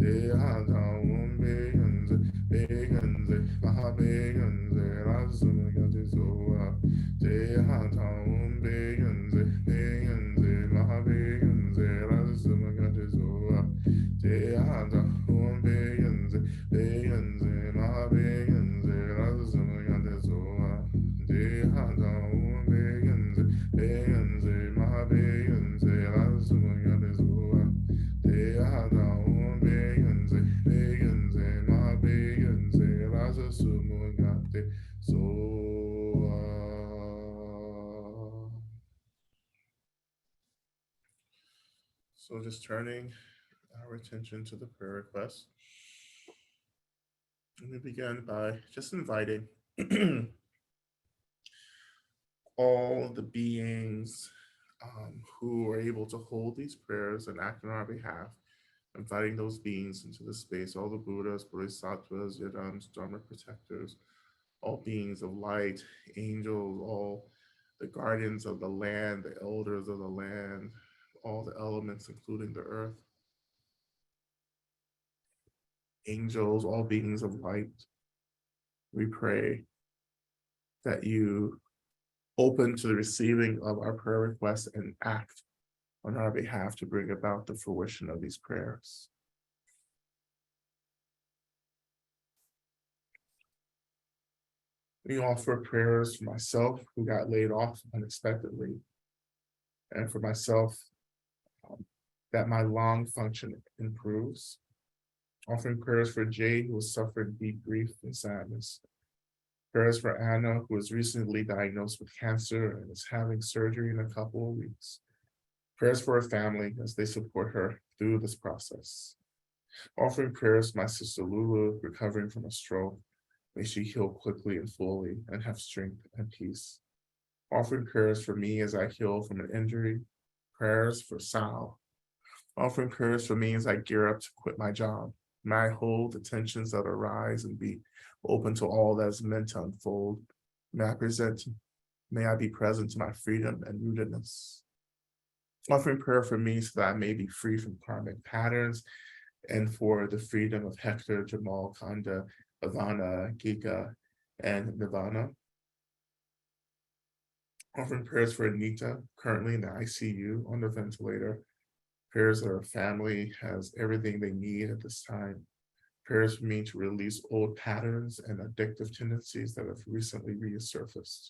S1: deyada umbeyenze beyenze mabeyenze razasumangatizoa deyada umbeyenze beyenze mabeyenze razasumangatizoa deyada umbeyenze beyenze mabeyenze razasumangatizoa deyada umbeyenze beyenze mabeyenze razasumangatizoa deyada umbeyenze beyenze mabeyenze razasumangatizoa. So just turning our attention to the prayer request. Let me begin by just inviting all the beings who are able to hold these prayers and act on our behalf, inviting those beings into the space, all the Buddhas, Bodhisattvas, Yadams, Dharma protectors, all beings of light, angels, all the guardians of the land, the elders of the land, all the elements, including the earth, angels, all beings of light. We pray that you open to the receiving of our prayer requests and act on our behalf to bring about the fruition of these prayers. We offer prayers for myself who got laid off unexpectedly, and for myself that my lung function improves. Offering prayers for Jay, who has suffered deep grief and sadness. Prayers for Anna, who was recently diagnosed with cancer and is having surgery in a couple of weeks. Prayers for her family as they support her through this process. Offering prayers for my sister Lulu, recovering from a stroke. May she heal quickly and fully and have strength and peace. Offering prayers for me as I heal from an injury. Prayers for Sal. Offering prayers for me as I gear up to quit my job. May I hold the tensions that arise and be open to all that is meant to unfold. May I be present to my freedom and rootedness. Offering prayer for me so that I may be free from karmic patterns and for the freedom of Hector, Jamal, Kanda, Ivana, Giga, and Nirvana. Offering prayers for Anita, currently in the ICU on the ventilator. Prayers that her family has everything they need at this time. Prayers for me to release old patterns and addictive tendencies that have recently resurfaced.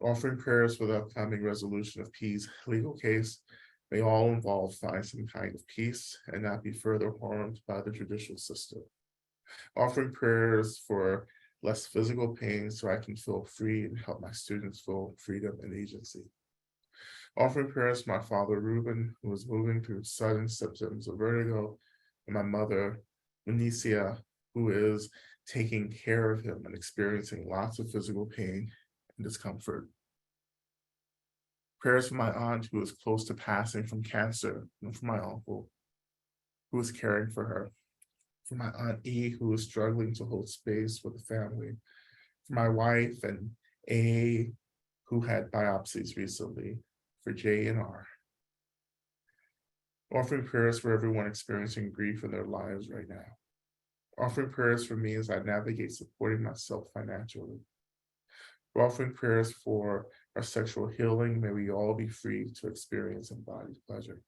S1: Offering prayers for the upcoming resolution of P's legal case. May all involved find some kind of peace and not be further harmed by the judicial system. Offering prayers for less physical pain so I can feel free and help my students feel freedom and agency. Offering prayers for my father, Ruben, who is moving through sudden symptoms of vertigo, and my mother, Municia, who is taking care of him and experiencing lots of physical pain and discomfort. Prayers for my aunt, who is close to passing from cancer, and for my uncle, who is caring for her. For my aunt E, who is struggling to hold space with the family. For my wife and A, who had biopsies recently. For J and R. Offering prayers for everyone experiencing grief in their lives right now. Offering prayers for me as I navigate supporting myself financially. Offering prayers for our sexual healing. May we all be free to experience embodied pleasure.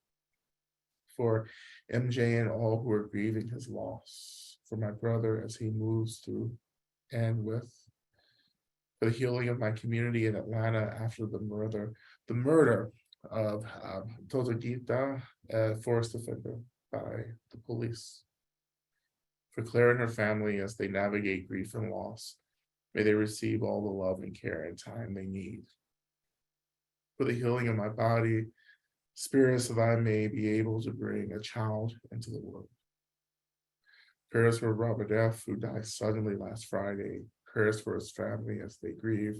S1: For MJ and all who are grieving his loss. For my brother as he moves through and with. For the healing of my community in Atlanta after the murder of Toto Gita, a forest offender, by the police. For Claire and her family as they navigate grief and loss, may they receive all the love and care and time they need. For the healing of my body, spirits that I may be able to bring a child into the world. Prayers for Robert F., who died suddenly last Friday. Prayers for his family as they grieve.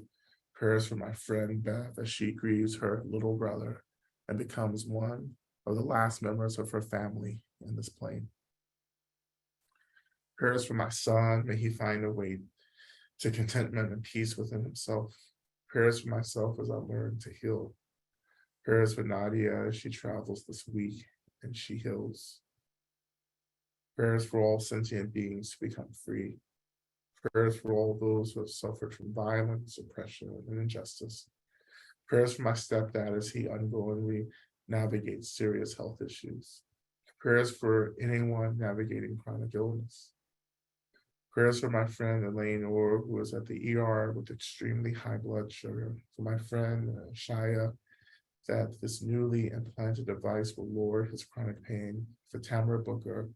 S1: Prayers for my friend Beth as she grieves her little brother and becomes one of the last members of her family in this plane. Prayers for my son, may he find a way to contentment and peace within himself. Prayers for myself as I learn to heal. Prayers for Nadia as she travels this week and she heals. Prayers for all sentient beings to become free. Prayers for all those who have suffered from violence, oppression, and injustice. Prayers for my stepdad as he ongoingly navigates serious health issues. Prayers for anyone navigating chronic illness. Prayers for my friend Elaine Orr, who is at the ER with extremely high blood sugar. For my friend Shia, that this newly implanted device will lower his chronic pain. For Tamara Booker,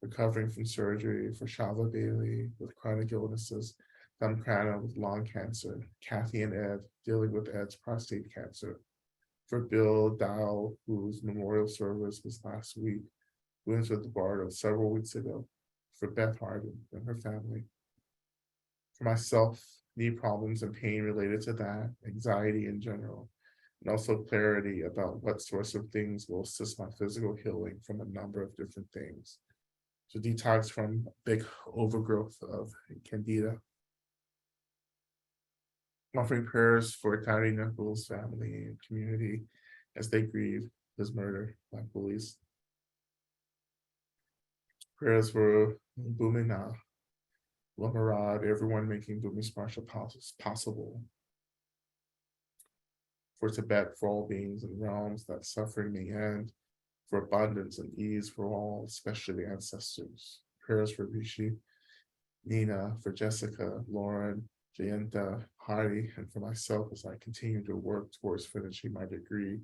S1: recovering from surgery. For Shava Bailey with chronic illnesses. Damkrana with lung cancer. Kathy and Ed dealing with Ed's prostate cancer. For Bill Dow, whose memorial service was last week. Winds with the Bardo several weeks ago. For Beth Harden and her family. For myself, knee problems and pain related to that, anxiety in general. and also clarity about what sorts of things will assist my physical healing from a number of different things. To detox from big overgrowth of candida. Offering prayers for Tyree Nichols' family and community as they grieve his murder by police. Prayers for Bumina, Lama Rod, everyone making Bumi's martial possible. For Tibet, for all beings and realms that suffering may end, for abundance and ease for all, especially the ancestors. Prayers for Rishi, Nina, for Jessica, Lauren, Jayanta, Hari, and for myself as I continue to work towards finishing my degree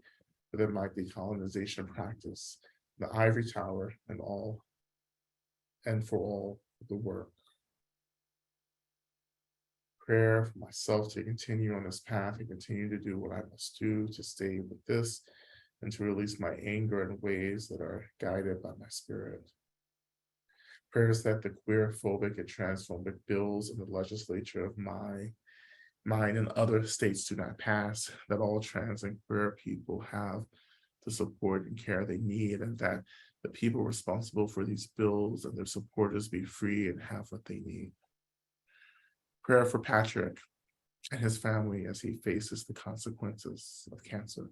S1: within my decolonization practice, the ivory tower, and for all the work. Prayer for myself to continue on this path and continue to do what I must do to stay with this and to release my anger in ways that are guided by my spirit. Prayers that the queer phobic and transphobic bills in the legislature of mine and other states do not pass, that all trans and queer people have the support and care they need, and that the people responsible for these bills and their supporters be free and have what they need. Prayer for Patrick and his family as he faces the consequences of cancer.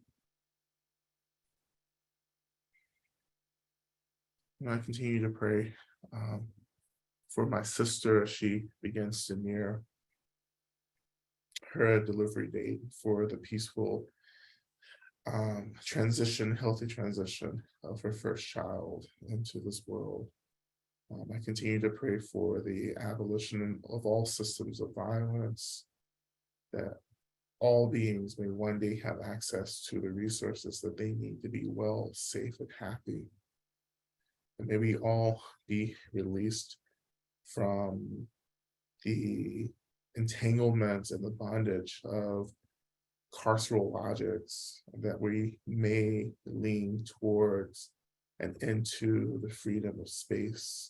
S1: And I continue to pray for my sister as she begins to near her delivery date for the peaceful transition, healthy transition of her first child into this world. I continue to pray for the abolition of all systems of violence, that all beings may one day have access to the resources that they need to be well, safe, and happy. And may we all be released from the entanglements and the bondage of carceral logics, that we may lean towards and into the freedom of space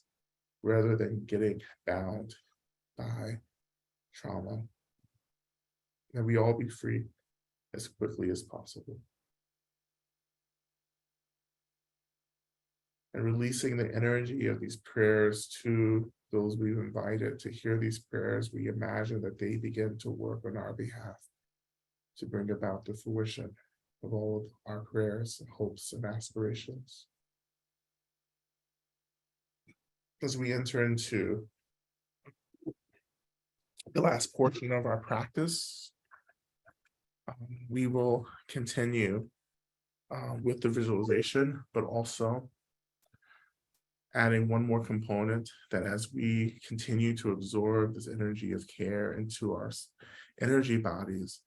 S1: rather than getting bound by trauma. That we all be free as quickly as possible. And releasing the energy of these prayers to those we've invited to hear these prayers, we imagine that they begin to work on our behalf to bring about the fruition of all of our prayers and hopes and aspirations. As we enter into the last portion of our practice, we will continue with the visualization, but also adding one more component, that as we continue to absorb this energy of care into our energy bodies,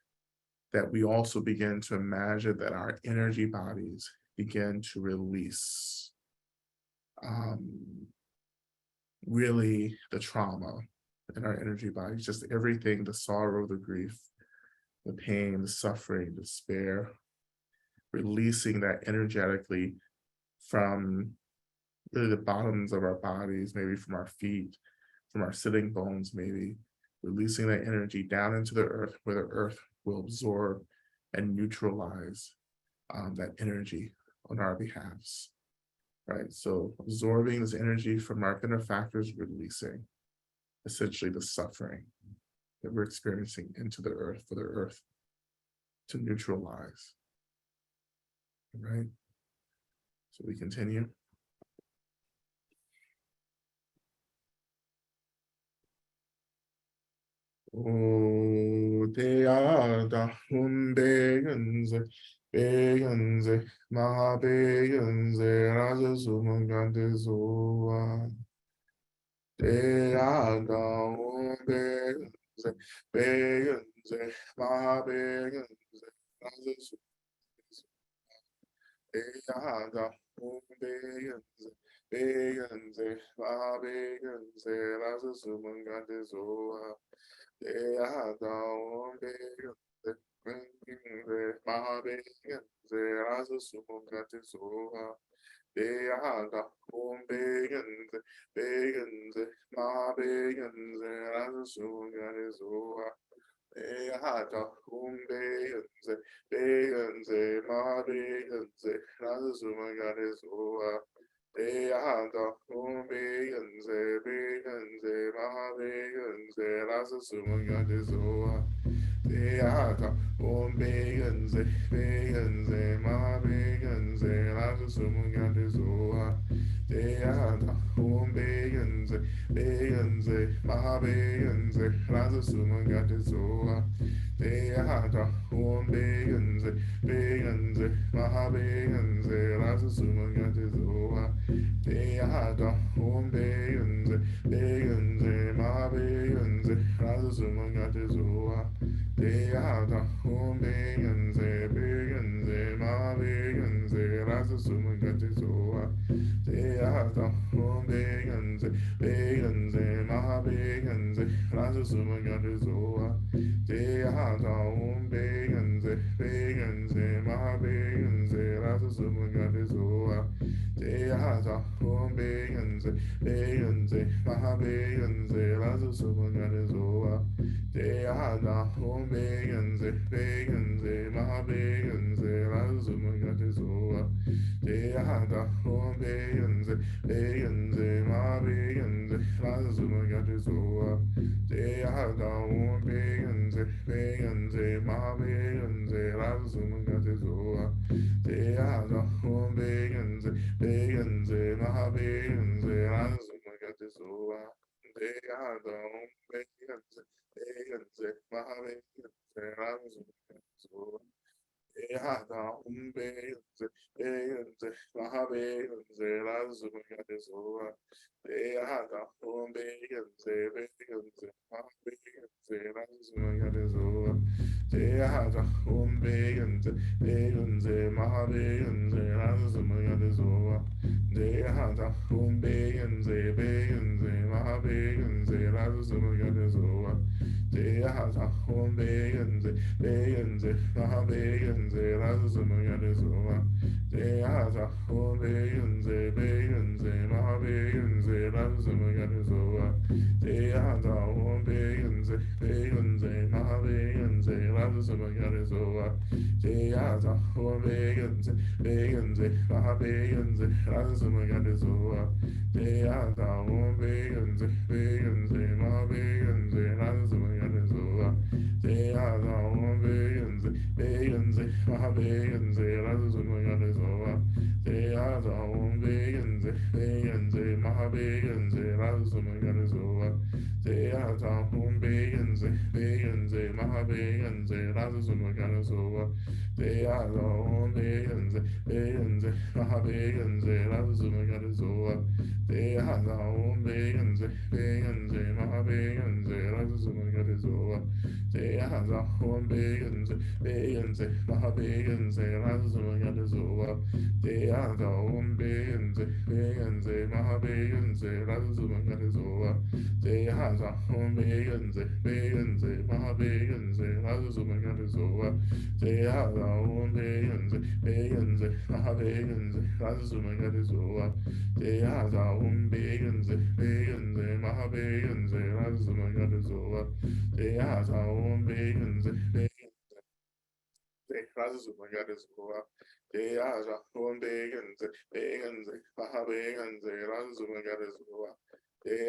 S1: that we also begin to imagine that our energy bodies begin to release really the trauma in our energy bodies, just everything, the sorrow, the grief, the pain, the suffering, despair, releasing that energetically from really the bottoms of our bodies, maybe from our feet, from our sitting bones, maybe releasing that energy down into the earth, where the earth will absorb and neutralize that energy on our behalves, right? So absorbing this energy from our benefactors, releasing essentially the suffering that we're experiencing into the earth for the earth to neutralize, right? So we continue. O te ada begenze, begenze, ma begenze, raja sumangante zoa. Te ada begenze, begenze, ma begenze, raja sumangante zoa. Te ada begenze, begenze, ma begenze, raja sumangante zoa. They are down the Mahabharata as a Sumati. They are down Begans, Mahabharata as a Sumati. Hata umbeyenze beyenze mabeyenze lazumagarizua hata umbeyenze beyenze mabeyenze lazumagarizua hata umbeyenze beyenze mabeyenze lazumagarizua hata umbeyenze beyenze mabeyenze lazumagarizua hata umbeyenze beyenze mabeyenze lazumagarizua hata umbeyenze beyenze mabeyenze lazumagarizua hata umbeyenze beyenze mabeyenze lazumagarizua hata umbeyenze beyenze mabeyenze lazumagarizua hata umbeyenze beyenze mabeyenze lazumagarizua hata umbeyenze beyenze mabeyenze lazumagarizua hata umbeyenze beyenze mabeyenze lazumagarizua hata umbeyenze beyenze mabeyenze lazumagarizua hata umbeyenze beyenze mabeyenze lazumagarizua hata umbeyenze beyenze mabeyenze lazumagarizua hata umbeyenze beyenze mabeyenze lazumagarizua hata umbeyenze beyenze mabeyenze lazumagarizua hata umbeyenze beyenze mabeyenze lazumagarizua hata umbeyenze beyenze mabeyenze lazumagarizua hata umbeyenze beyenze mabeyenze lazumagarizua hata umbeyenze beyenze mabeyenze lazumagarizua hata umbeyenze beyenze mabeyenze lazumagarizua hata umbeyenze beyenze mabeyenze lazumagarizua hata umbeyenze beyenze mabeyenze lazumagarizua hata umbeyenze beyenze mabeyenze lazumagarizua hata umbeyenze beyenze mabeyenze lazumagarizua hata umbeyenze beyenze mabeyenze lazumagarizua hata umbeyenze beyenze mabeyenze lazumagarizua hata umbeyenze beyenze mabeyenze lazumagarizua hata umbeyenze beyenze mabeyenze lazumagarizua hata umbeyenze beyenze mabeyenze lazumagarizua hata umbeyenze beyenze mabeyenze lazumagarizua hata umbeyenze beyenze mabeyenze lazumagarizua hata umbeyenze beyenze mabeyenze lazumagarizua hata umbeyenze beyenze mabeyenze lazumagarizua hata umbeyenze razumagarizua hata umbeyenze beyenze mabeyenze lazumagarizua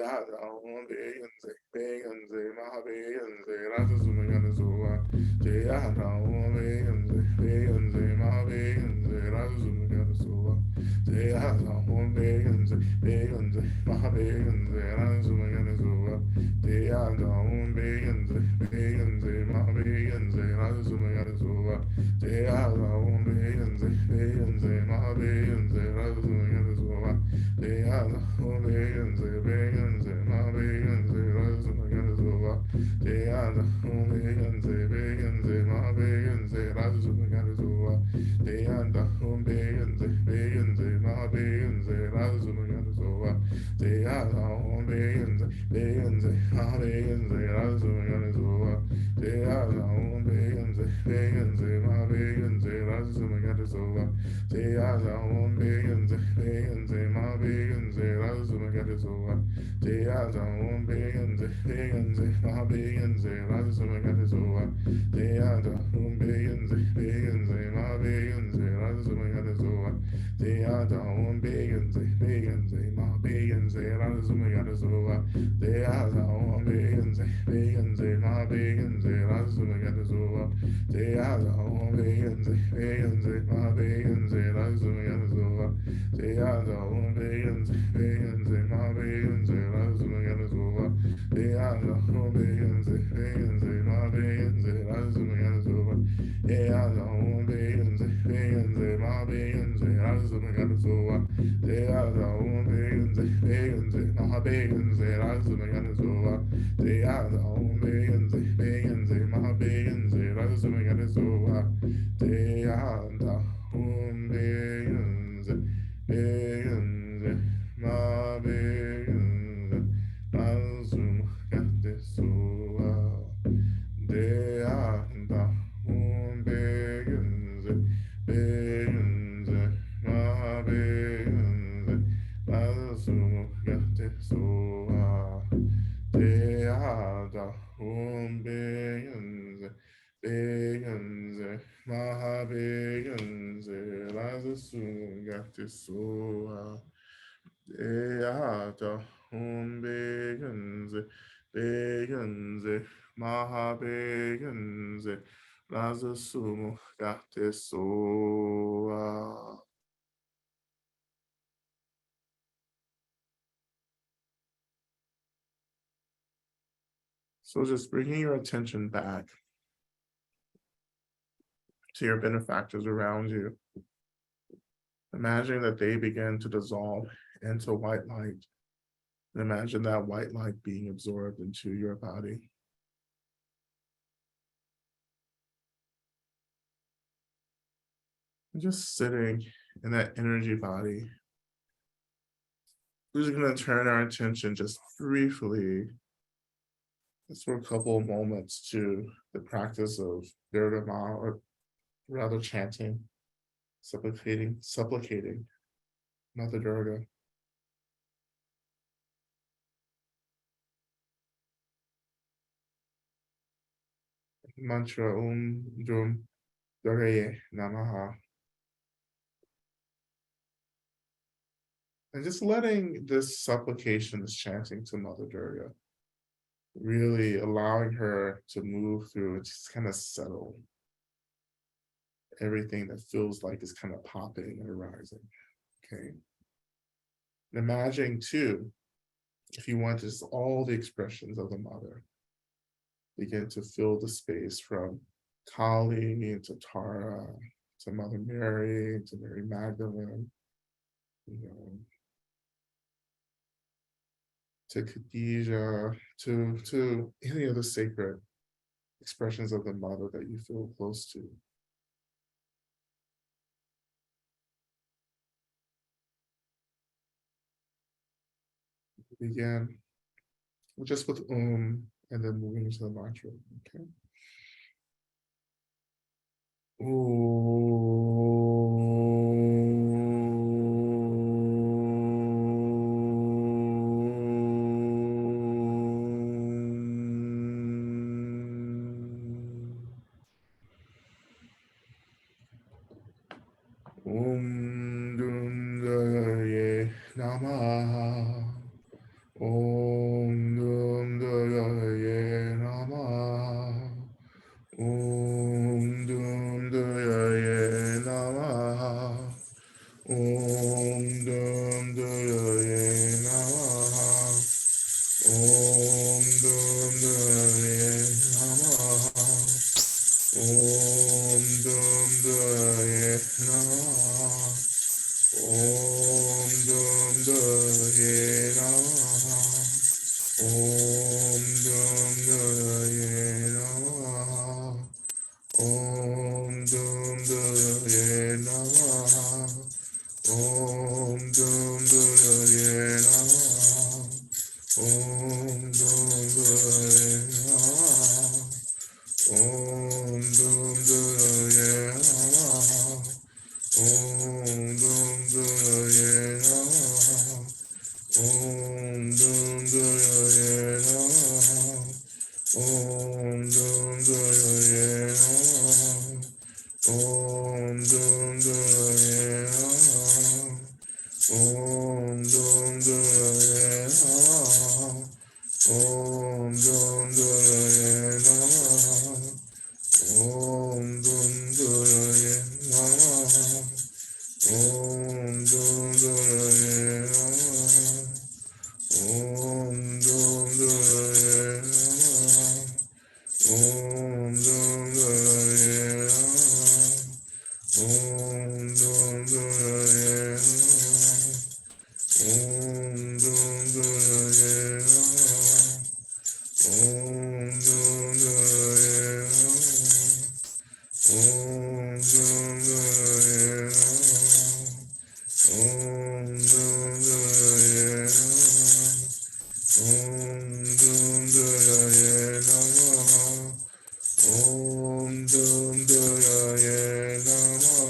S1: hata umbeyenze beyenze mabeyenze lazumagarizua hata umbeyenze beyenze mabeyenze lazumagarizua hata umbeyenze beyenze mabeyenze lazumagarizua hata umbeyenze beyenze mabeyenze lazumagarizua hata umbeyenze beyenze mabeyenze lazumagarizua hata umbeyenze beyenze mabeyenze lazumagarizua hata umbeyenze beyenze mabeyenze lazumagarizua hata umbeyenze beyenze mabeyenze lazumagarizua hata umbeyenze beyenze mabeyenze lazumagarizua hata umbeyenze beyenze mabeyenze lazumagarizua So just bringing your attention back to your benefactors around you. Imagine that they begin to dissolve into white light. And imagine that white light being absorbed into your body. And just sitting in that energy body. We're just going to turn our attention just briefly, just for a couple of moments, to the practice of Virgama, or rather chanting, supplicating Mother Durga. Mantra Dum Durgaye Namaha. And just letting this supplication, this chanting to Mother Durga, really allowing her to move through and just kind of settle everything that feels like is kind of popping and arising. Okay. And imagine too, if you want, just all the expressions of the mother begin to fill the space, from Kali to Tara to Mother Mary to Mary Magdalene, you know, to Khadijah, to any of the sacred expressions of the mother that you feel close to. Begin just with and then moving into the mantra. Okay. Dum Daye Namaha. Dum Daye Namaha. Dum Daye Namaha. Dum Daye Namaha. Dum Daye Namaha. Dum Daye Namaha. Dum Daye Namaha. Dum Daye Namaha. Dum Daye Namaha. Dum Daye Namaha. Dum Daye Namaha. Dum Daye Namaha. Om Dum Duraye Namaha. Om Dum Duraye Namaha. Om Dum Duraye Namaha. Om Dum Duraye Namaha. Om Dum Duraye Namaha. Om Dum Duraye Namaha. Om Dum Duraye Namaha. Om Dum Duraye Namaha. Om Dum Duraye Namaha. Om Dum Duraye Namaha. Om Dum Duraye Namaha. Om Dum Duraye Namaha. Om Dum Duraye Namaha.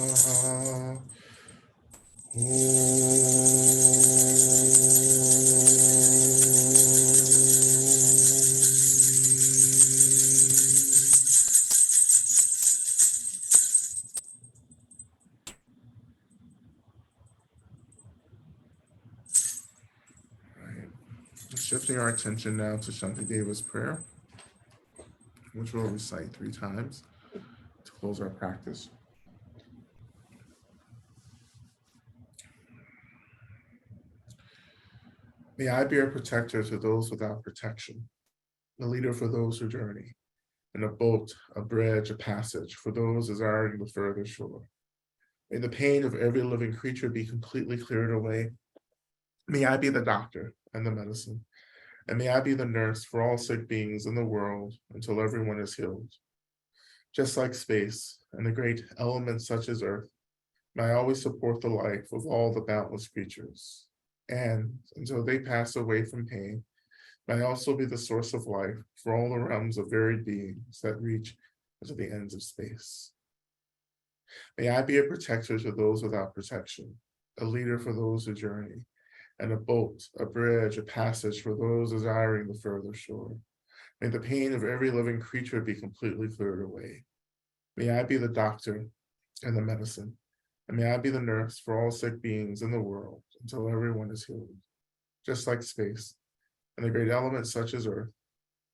S1: Shifting our attention now to Shantideva's prayer, which we'll recite 3 times to close our practice. May I be a protector to those without protection, a leader for those who journey, and a boat, a bridge, a passage for those desiring the further shore. May the pain of every living creature be completely cleared away. May I be the doctor and the medicine, and may I be the nurse for all sick beings in the world until everyone is healed. Just like space and the great elements such as earth, may I always support the life of all the boundless creatures. And until they pass away from pain, may I also be the source of life for all the realms of varied beings that reach into the ends of space. May I be a protector to those without protection, a leader for those who journey, and a boat, a bridge, a passage for those desiring the further shore. May the pain of every living creature be completely cleared away. May I be the doctor and the medicine, and may I be the nurse for all sick beings in the world until everyone is healed. Just like space and the great elements such as earth,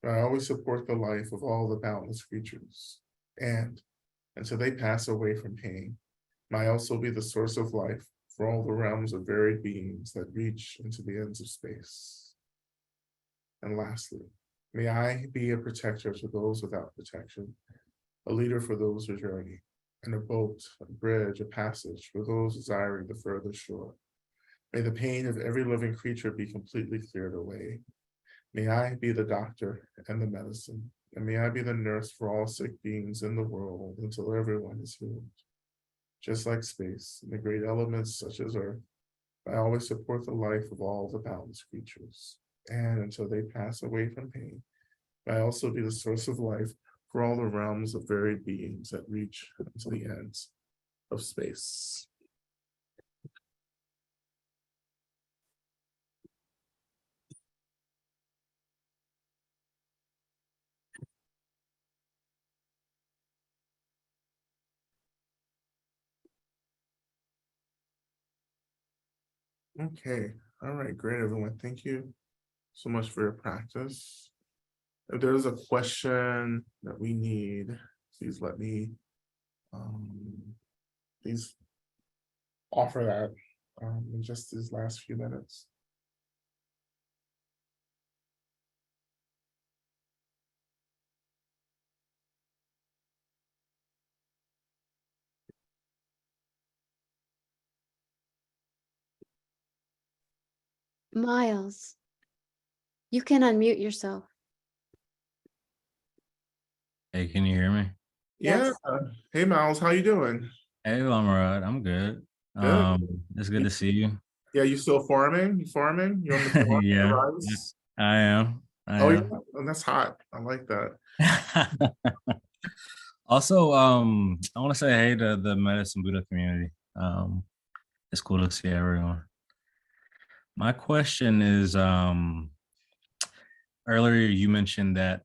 S1: may I always support the life of all the boundless creatures. And until they pass away from pain, may I also be the source of life for all the realms of varied beings that reach into the ends of space. And lastly, may I be a protector to those without protection, a leader for those who journey, and a boat, a bridge, a passage for those desiring the further shore. May the pain of every living creature be completely cleared away. May I be the doctor and the medicine, and may I be the nurse for all sick beings in the world until everyone is healed. Just like space and the great elements such as earth, I always support the life of all the boundless creatures. And until they pass away from pain, I also be the source of life for all the realms of varied beings that reach to the ends of space. Okay, all right, great, everyone. Thank you so much for your practice. If there's a question that we need, please let me please offer that in just these last few minutes.
S2: Miles, you can unmute yourself.
S3: Hey, can you hear me?
S1: Yeah.
S2: Yes.
S1: Hey, Miles, how you doing?
S3: Hey, Lama Rod, I'm good.
S1: Good.
S3: It's good to see you.
S1: Yeah, you still farming? You farming? You on the farm? The
S3: Yeah,
S1: rice?
S3: I am.
S1: Oh yeah, oh, that's hot. I like that.
S3: Also, I want to say hey to the Medicine Buddha community. It's cool to see everyone. My question is, earlier you mentioned that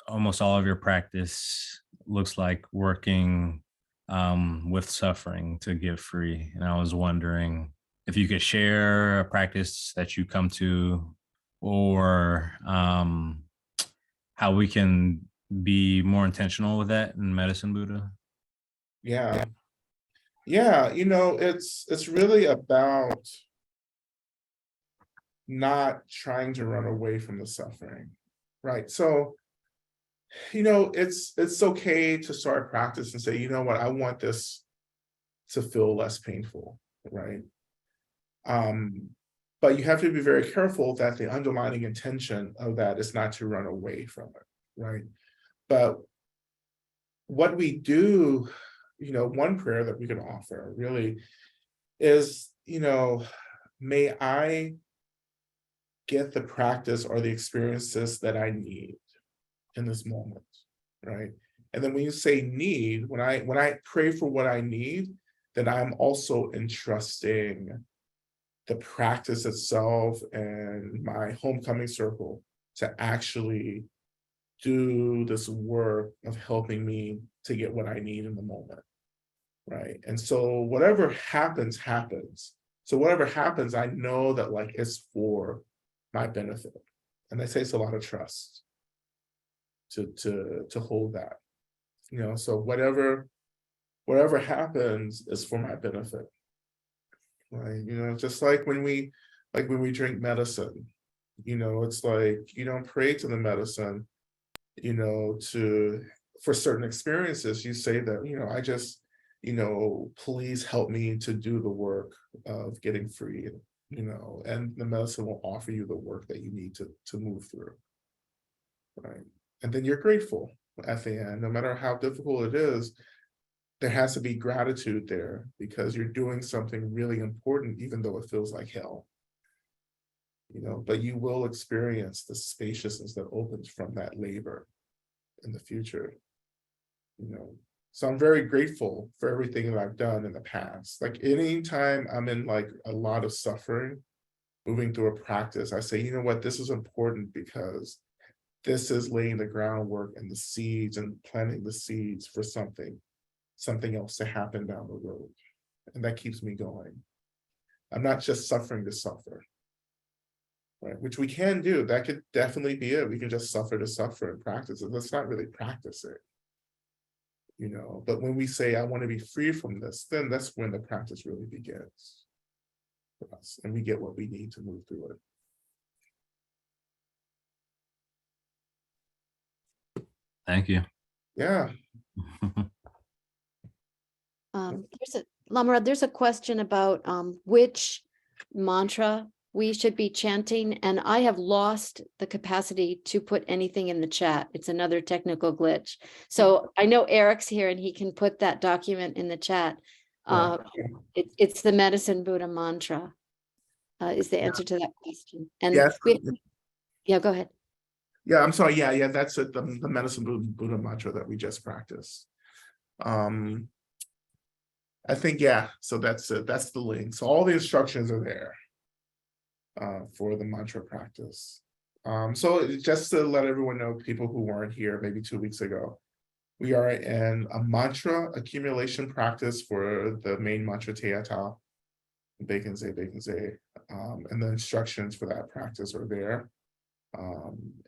S3: almost all of your practice looks like working with suffering to get free, and I was wondering if you could share a practice that you come to, or how we can be more intentional with that in Medicine Buddha.
S1: Yeah. Yeah, it's really about not trying to run away from the suffering, right? So, it's okay to start practice and say, you know what, I want this to feel less painful, right? But you have to be very careful that the underlying intention of that is not to run away from it, right? But what we do, one prayer that we can offer really is, may I get the practice or the experiences that I need in this moment, right? And then when you say need, when I pray for what I need, then I'm also entrusting the practice itself and my homecoming circle to actually do this work of helping me to get what I need in the moment, right? And so whatever happens, happens. So whatever happens, I know that like it's for my benefit. And that takes a lot of trust to hold that. So whatever happens is for my benefit. Right. Just like when we drink medicine, it's like you don't pray to the medicine, for certain experiences. You say that, I just, please help me to do the work of getting free, and the medicine will offer you the work that you need to move through. Right. And then you're grateful at the end, no matter how difficult it is. There has to be gratitude there because you're doing something really important, even though it feels like hell. But you will experience the spaciousness that opens from that labor in the future. So I'm very grateful for everything that I've done in the past. Like anytime I'm in like a lot of suffering, moving through a practice, I say, you know what, this is important because this is laying the groundwork and the seeds and planting the seeds for something else to happen down the road. And that keeps me going. I'm not just suffering to suffer, right? Which we can do. That could definitely be it. We can just suffer to suffer and practice it. That's not really practicing, but when we say, I want to be free from this, then that's when the practice really begins for us. And we get what we need to move through it.
S3: Thank you.
S1: Yeah.
S2: Lama Rod, there's a question about which mantra we should be chanting, and I have lost the capacity to put anything in the chat. It's another technical glitch. So I know Eric's here and he can put that document in the chat. It's the Medicine Buddha mantra is the answer to that question. And
S1: yes.
S2: Yeah, go ahead.
S1: Yeah, I'm sorry. Yeah, that's it. The Medicine Buddha mantra that we just practiced. I think, yeah, so that's it. That's the link. So all the instructions are there for the mantra practice. So just to let everyone know, people who weren't here maybe 2 weeks ago, we are in a mantra accumulation practice for the main mantra Teata, Baconze. And the instructions for that practice are there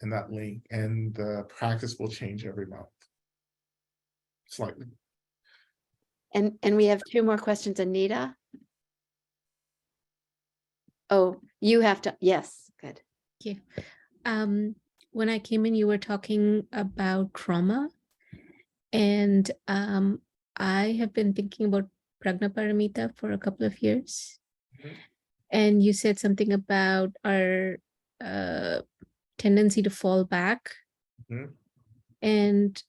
S1: in that link. And the practice will change every month. Slightly.
S2: And we have 2 more questions, Anita. Oh, you have to, yes, good.
S4: Thank you. When I came in, you were talking about trauma. And I have been thinking about Prajnaparamita for a couple of years.
S1: Mm-hmm.
S4: And you said something about our tendency to fall back.
S1: Mm-hmm.
S4: And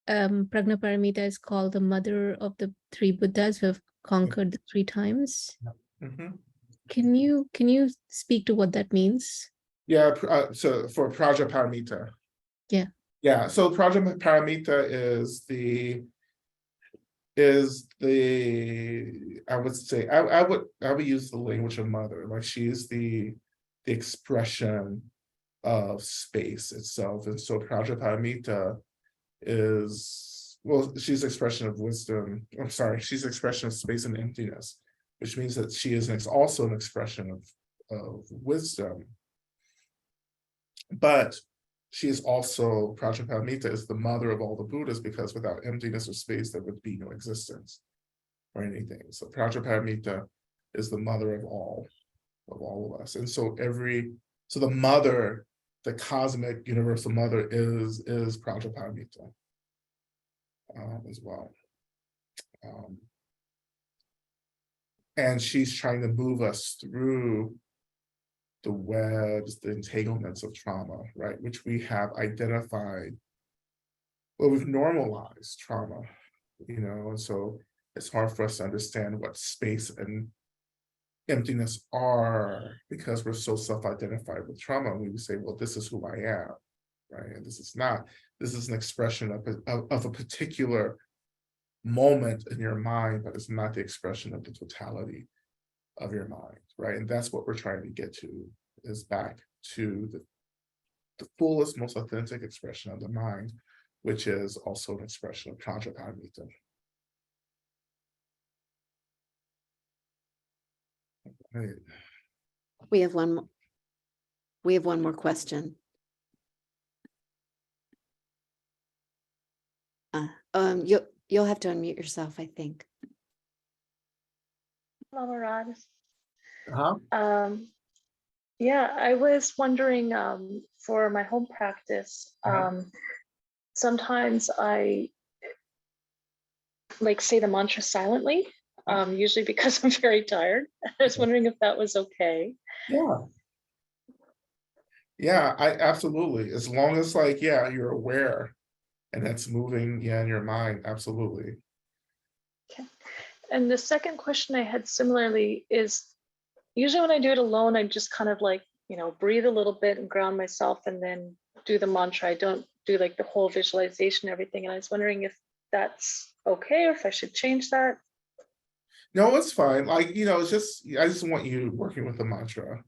S4: Prajnaparamita is called the mother of the 3 Buddhas who have conquered the 3 times.
S1: Mm-hmm.
S4: Can you speak to what that means?
S1: Yeah, so for Prajnaparamita. Yeah, so Prajnaparamita is the I would say I would use the language of mother. Like she is the expression of space itself. And so Prajnaparamita is, well, she's expression of wisdom. I'm sorry, she's expression of space and emptiness. which means that she is also an expression of wisdom. But she is also, Prajaparamita is the mother of all the Buddhas, because without emptiness of space, there would be no existence or anything. So Prajaparamita is the mother of all of us. And so so the mother, the cosmic universal mother is Prajaparamita as well. And she's trying to move us through the webs, the entanglements of trauma, right? Which we have identified, well, we've normalized trauma, and so it's hard for us to understand what space and emptiness are, because we're so self-identified with trauma. And we would say, well, this is who I am, right? And this is an expression of a particular moment in your mind, but it's not the expression of the totality of your mind, right? And that's what we're trying to get to, is back to the fullest, most authentic expression of the mind, which is also an expression of Prajaparamita. Right.
S2: We have one more question. You'll have to unmute yourself, I think.
S5: Lama Rod.
S1: Uh-huh.
S5: Yeah, I was wondering, for my home practice, sometimes I say the mantra silently, usually because I'm very tired. I was wondering if that was okay.
S1: Yeah, I absolutely. As long as you're aware and that's moving, in your mind, absolutely.
S5: Okay. And the second question I had similarly is, usually when I do it alone, I just kind of breathe a little bit and ground myself and then do the mantra. I don't do the whole visualization, everything. And I was wondering if that's okay, or if I should change that.
S1: No, it's fine. It's just, I just want you working with the mantra,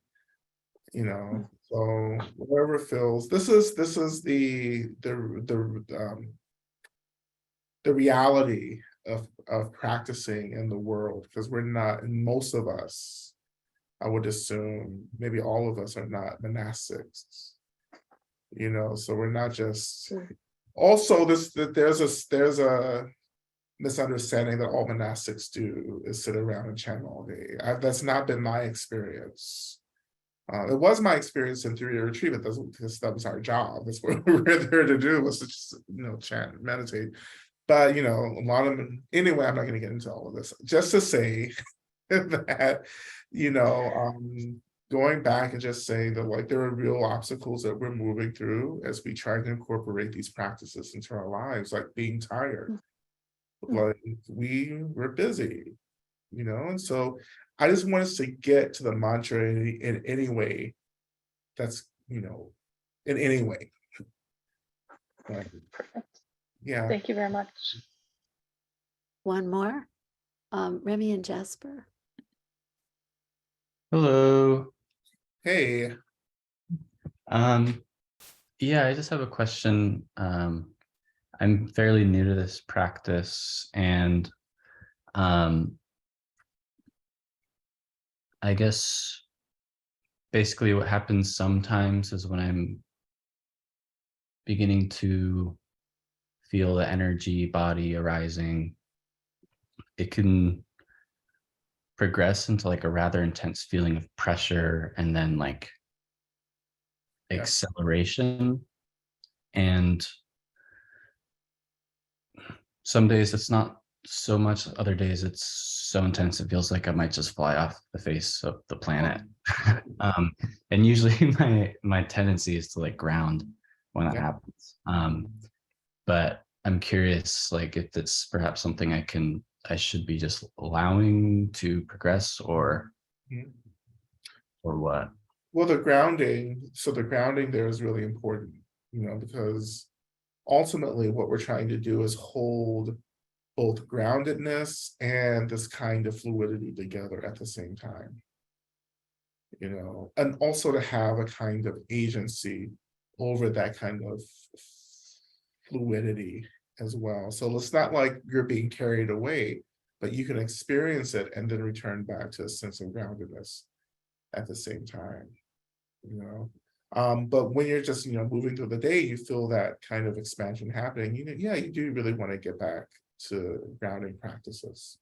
S1: so whatever feels, this is the reality of practicing in the world, because we're not, and most of us, I would assume, maybe all of us are not monastics, so we're not just, also there's a misunderstanding that all monastics do is sit around and chant all day. That's not been my experience. It was my experience in 3-year retreat, but that was our job. That's what we were there to do, was to just, chant and meditate. But, a lot of them, anyway, I'm not going to get into all of this. Just to say that, going back and just saying that, there are real obstacles that we're moving through as we try to incorporate these practices into our lives, like being tired. We're busy, and so I just want us to get to the mantra in any way that's, in any way.
S5: Perfect.
S1: Yeah.
S5: Thank you very much.
S2: One more, Remy and Jasper.
S6: Hello.
S1: Hey.
S6: Yeah, I just have a question. I'm fairly new to this practice, and I guess basically what happens sometimes is when I'm beginning to feel the energy body arising, it can progress into a rather intense feeling of pressure, and then acceleration. And some days it's not so much, other days it's so intense it feels like I might just fly off the face of the planet. And usually my tendency is to ground when that happens. But I'm curious, if it's perhaps something I should be just allowing to progress, or what?
S1: Well, the grounding there is really important, because ultimately what we're trying to do is hold both groundedness and this kind of fluidity together at the same time, and also to have a kind of agency over that kind of fluidity as well. So it's not like you're being carried away, but you can experience it and then return back to a sense of groundedness at the same time, you know. But when you're just, moving through the day, you feel that kind of expansion happening. Yeah, you do really want to get back to grounding practices,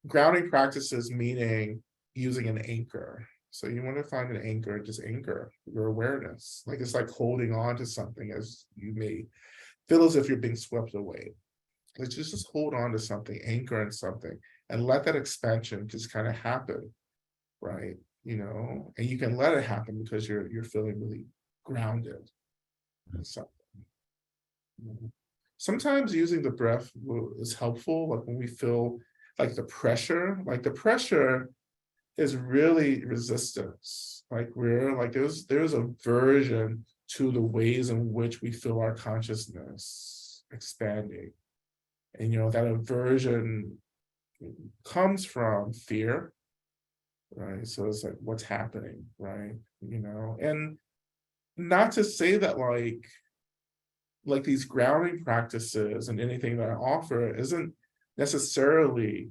S1: grounding practices meaning using an anchor. So you want to find an anchor, just anchor your awareness. Like it's like holding on to something as you may feel as if you're being swept away. Let's just hold on to something, anchor in something, and let that expansion just kind of happen, right? And you can let it happen because you're feeling really grounded in something. Sometimes using the breath is helpful, like when we feel like the pressure is really resistance. Like there's aversion to the ways in which we feel our consciousness expanding. And that aversion comes from fear, right? So it's like, what's happening, right? And not to say that like these grounding practices and anything that I offer isn't necessarily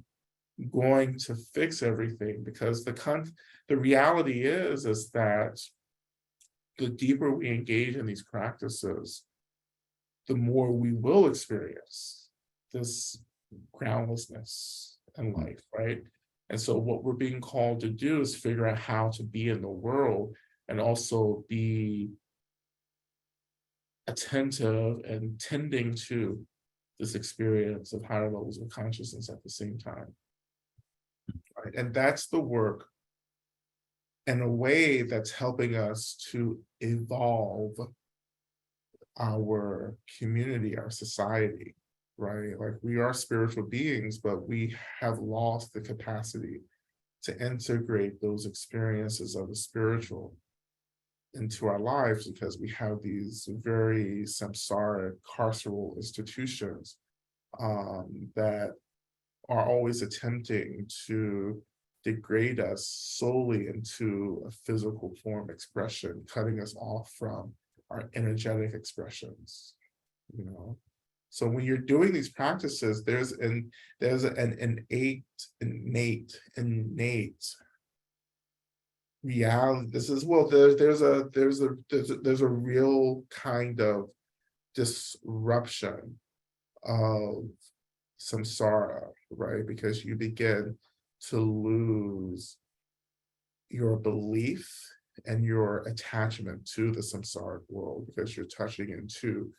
S1: going to fix everything, because the reality is that the deeper we engage in these practices, the more we will experience this groundlessness in life, right? And so what we're being called to do is figure out how to be in the world and also be attentive and tending to this experience of higher levels of consciousness at the same time. Right? And that's the work in a way that's helping us to evolve our community, our society, right? Like we are spiritual beings, but we have lost the capacity to integrate those experiences of the spiritual into our lives because we have these very samsaric carceral institutions that are always attempting to degrade us solely into a physical form expression, cutting us off from our energetic expressions, So when you're doing these practices, there's an innate reality. This is there's a real kind of disruption of samsara, right? Because you begin to lose your belief and your attachment to the samsaric world because you're touching into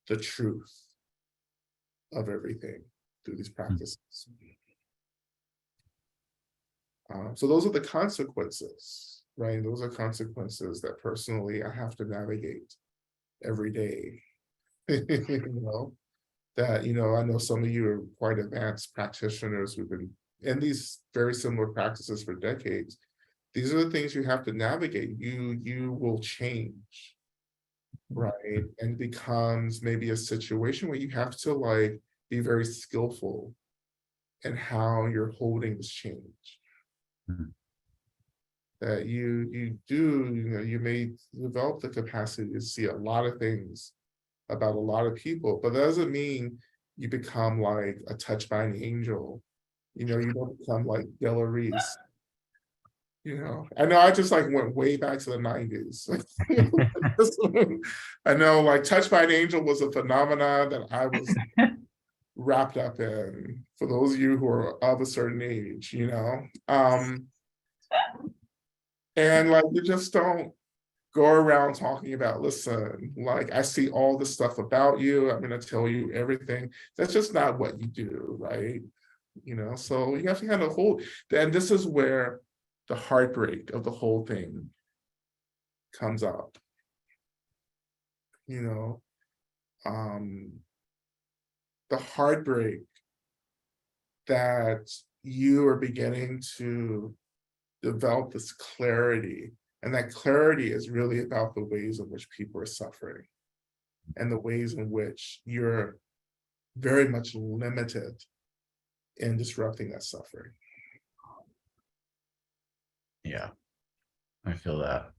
S1: the truth of everything through these practices. So those are the consequences, right? Those are consequences that personally I have to navigate every day. That, I know some of you are quite advanced practitioners who've been in these very similar practices for decades. These are the things you have to navigate. You will change, right? And it becomes maybe a situation where you have to be very skillful in how you're holding this change. That you may develop the capacity to see a lot of things about a lot of people, but that doesn't mean you become like a touched by an angel. You don't become like Della Reese. I know I just went way back to the 90s. I know touched by an angel was a phenomenon that I was wrapped up in, for those of you who are of a certain age, and you just don't go around talking about, listen, I see all this stuff about you, I'm going to tell you everything. That's just not what you do, right? So you have to kind of hold, and this is where the heartbreak of the whole thing comes up. The heartbreak that you are beginning to develop this clarity, and that clarity is really about the ways in which people are suffering and the ways in which you're very much limited in disrupting that suffering.
S6: Yeah, I feel that.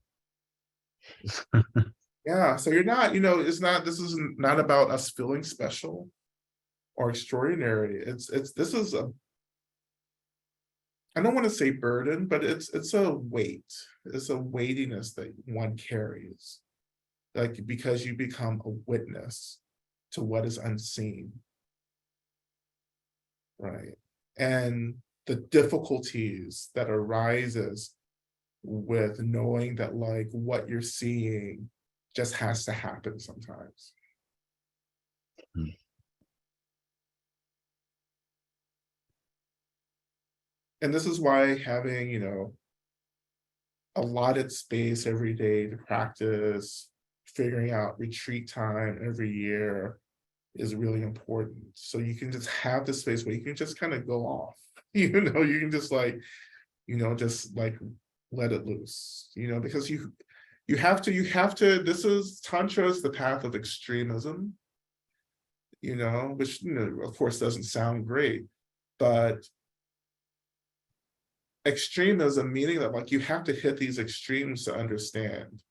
S1: Yeah, so you're not, this is not about us feeling special. or extraordinary. This is a, I don't want to say burden, but it's a weight. It's a weightiness that one carries. Like, because you become a witness to what is unseen. Right. And the difficulties that arises with knowing that like what you're seeing just has to happen sometimes.
S6: Hmm.
S1: And this is why having, allotted space every day to practice, figuring out retreat time every year is really important. So you can just have the space where you can just kind of go off, you can just like, just like let it loose, because you have to, this is Tantra is the path of extremism, which, of course doesn't sound great, but extremism meaning that like you have to hit these extremes to understand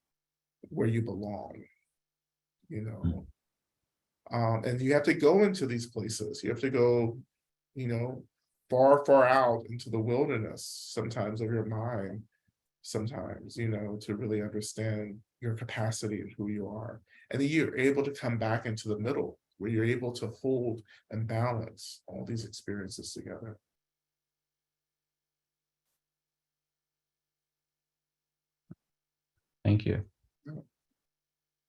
S1: where you belong, and you have to go into these places. You have to go, far, far out into the wilderness sometimes of your mind, sometimes, to really understand your capacity and who you are. And then you're able to come back into the middle where you're able to hold and balance all these experiences together.
S6: Thank you.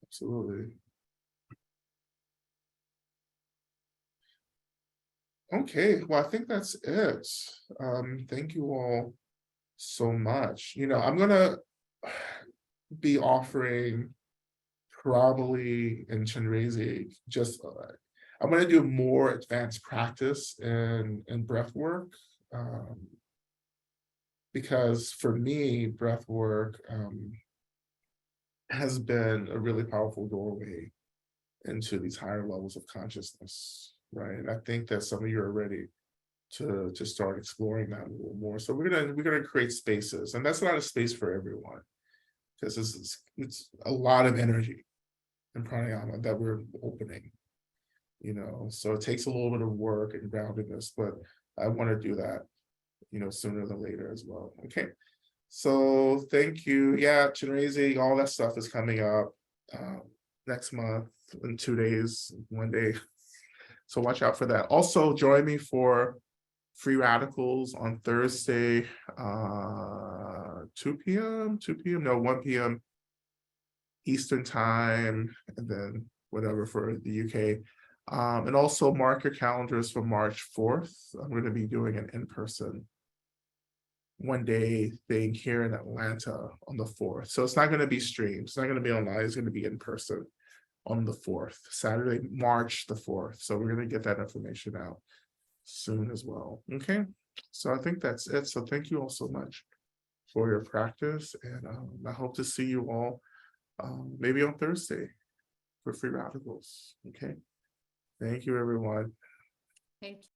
S1: Absolutely. Okay, well, I think that's it. Thank you all so much. I'm gonna be offering probably in Chenrezig, just I'm gonna do more advanced practice in breath work. Because for me, breath work has been a really powerful doorway into these higher levels of consciousness, right? And I think that some of you are ready to start exploring that a little more. So we're gonna create spaces, and that's not a space for everyone, because it's a lot of energy in pranayama that we're opening, so it takes a little bit of work and groundedness, but I want to do that, sooner than later as well. Okay, so thank you. Yeah, Chenrezig, all that stuff is coming up next month in 2 days, 1 day. So watch out for that. Also, join me for Free Radicals on Thursday, 2 p.m., no, 1 p.m. Eastern time, and then whatever for the UK. And also mark your calendars for March 4th. I'm going to be doing an in-person 1 day thing here in Atlanta on the 4th. So it's not going to be streamed. It's not going to be online. It's going to be in person on the 4th, Saturday, March the 4th. So we're going to get that information out soon as well. Okay, so I think that's it. So thank you all so much for your practice, and I hope to see you all maybe on Thursday for Free Radicals. Okay, thank you, everyone.
S2: Thank you.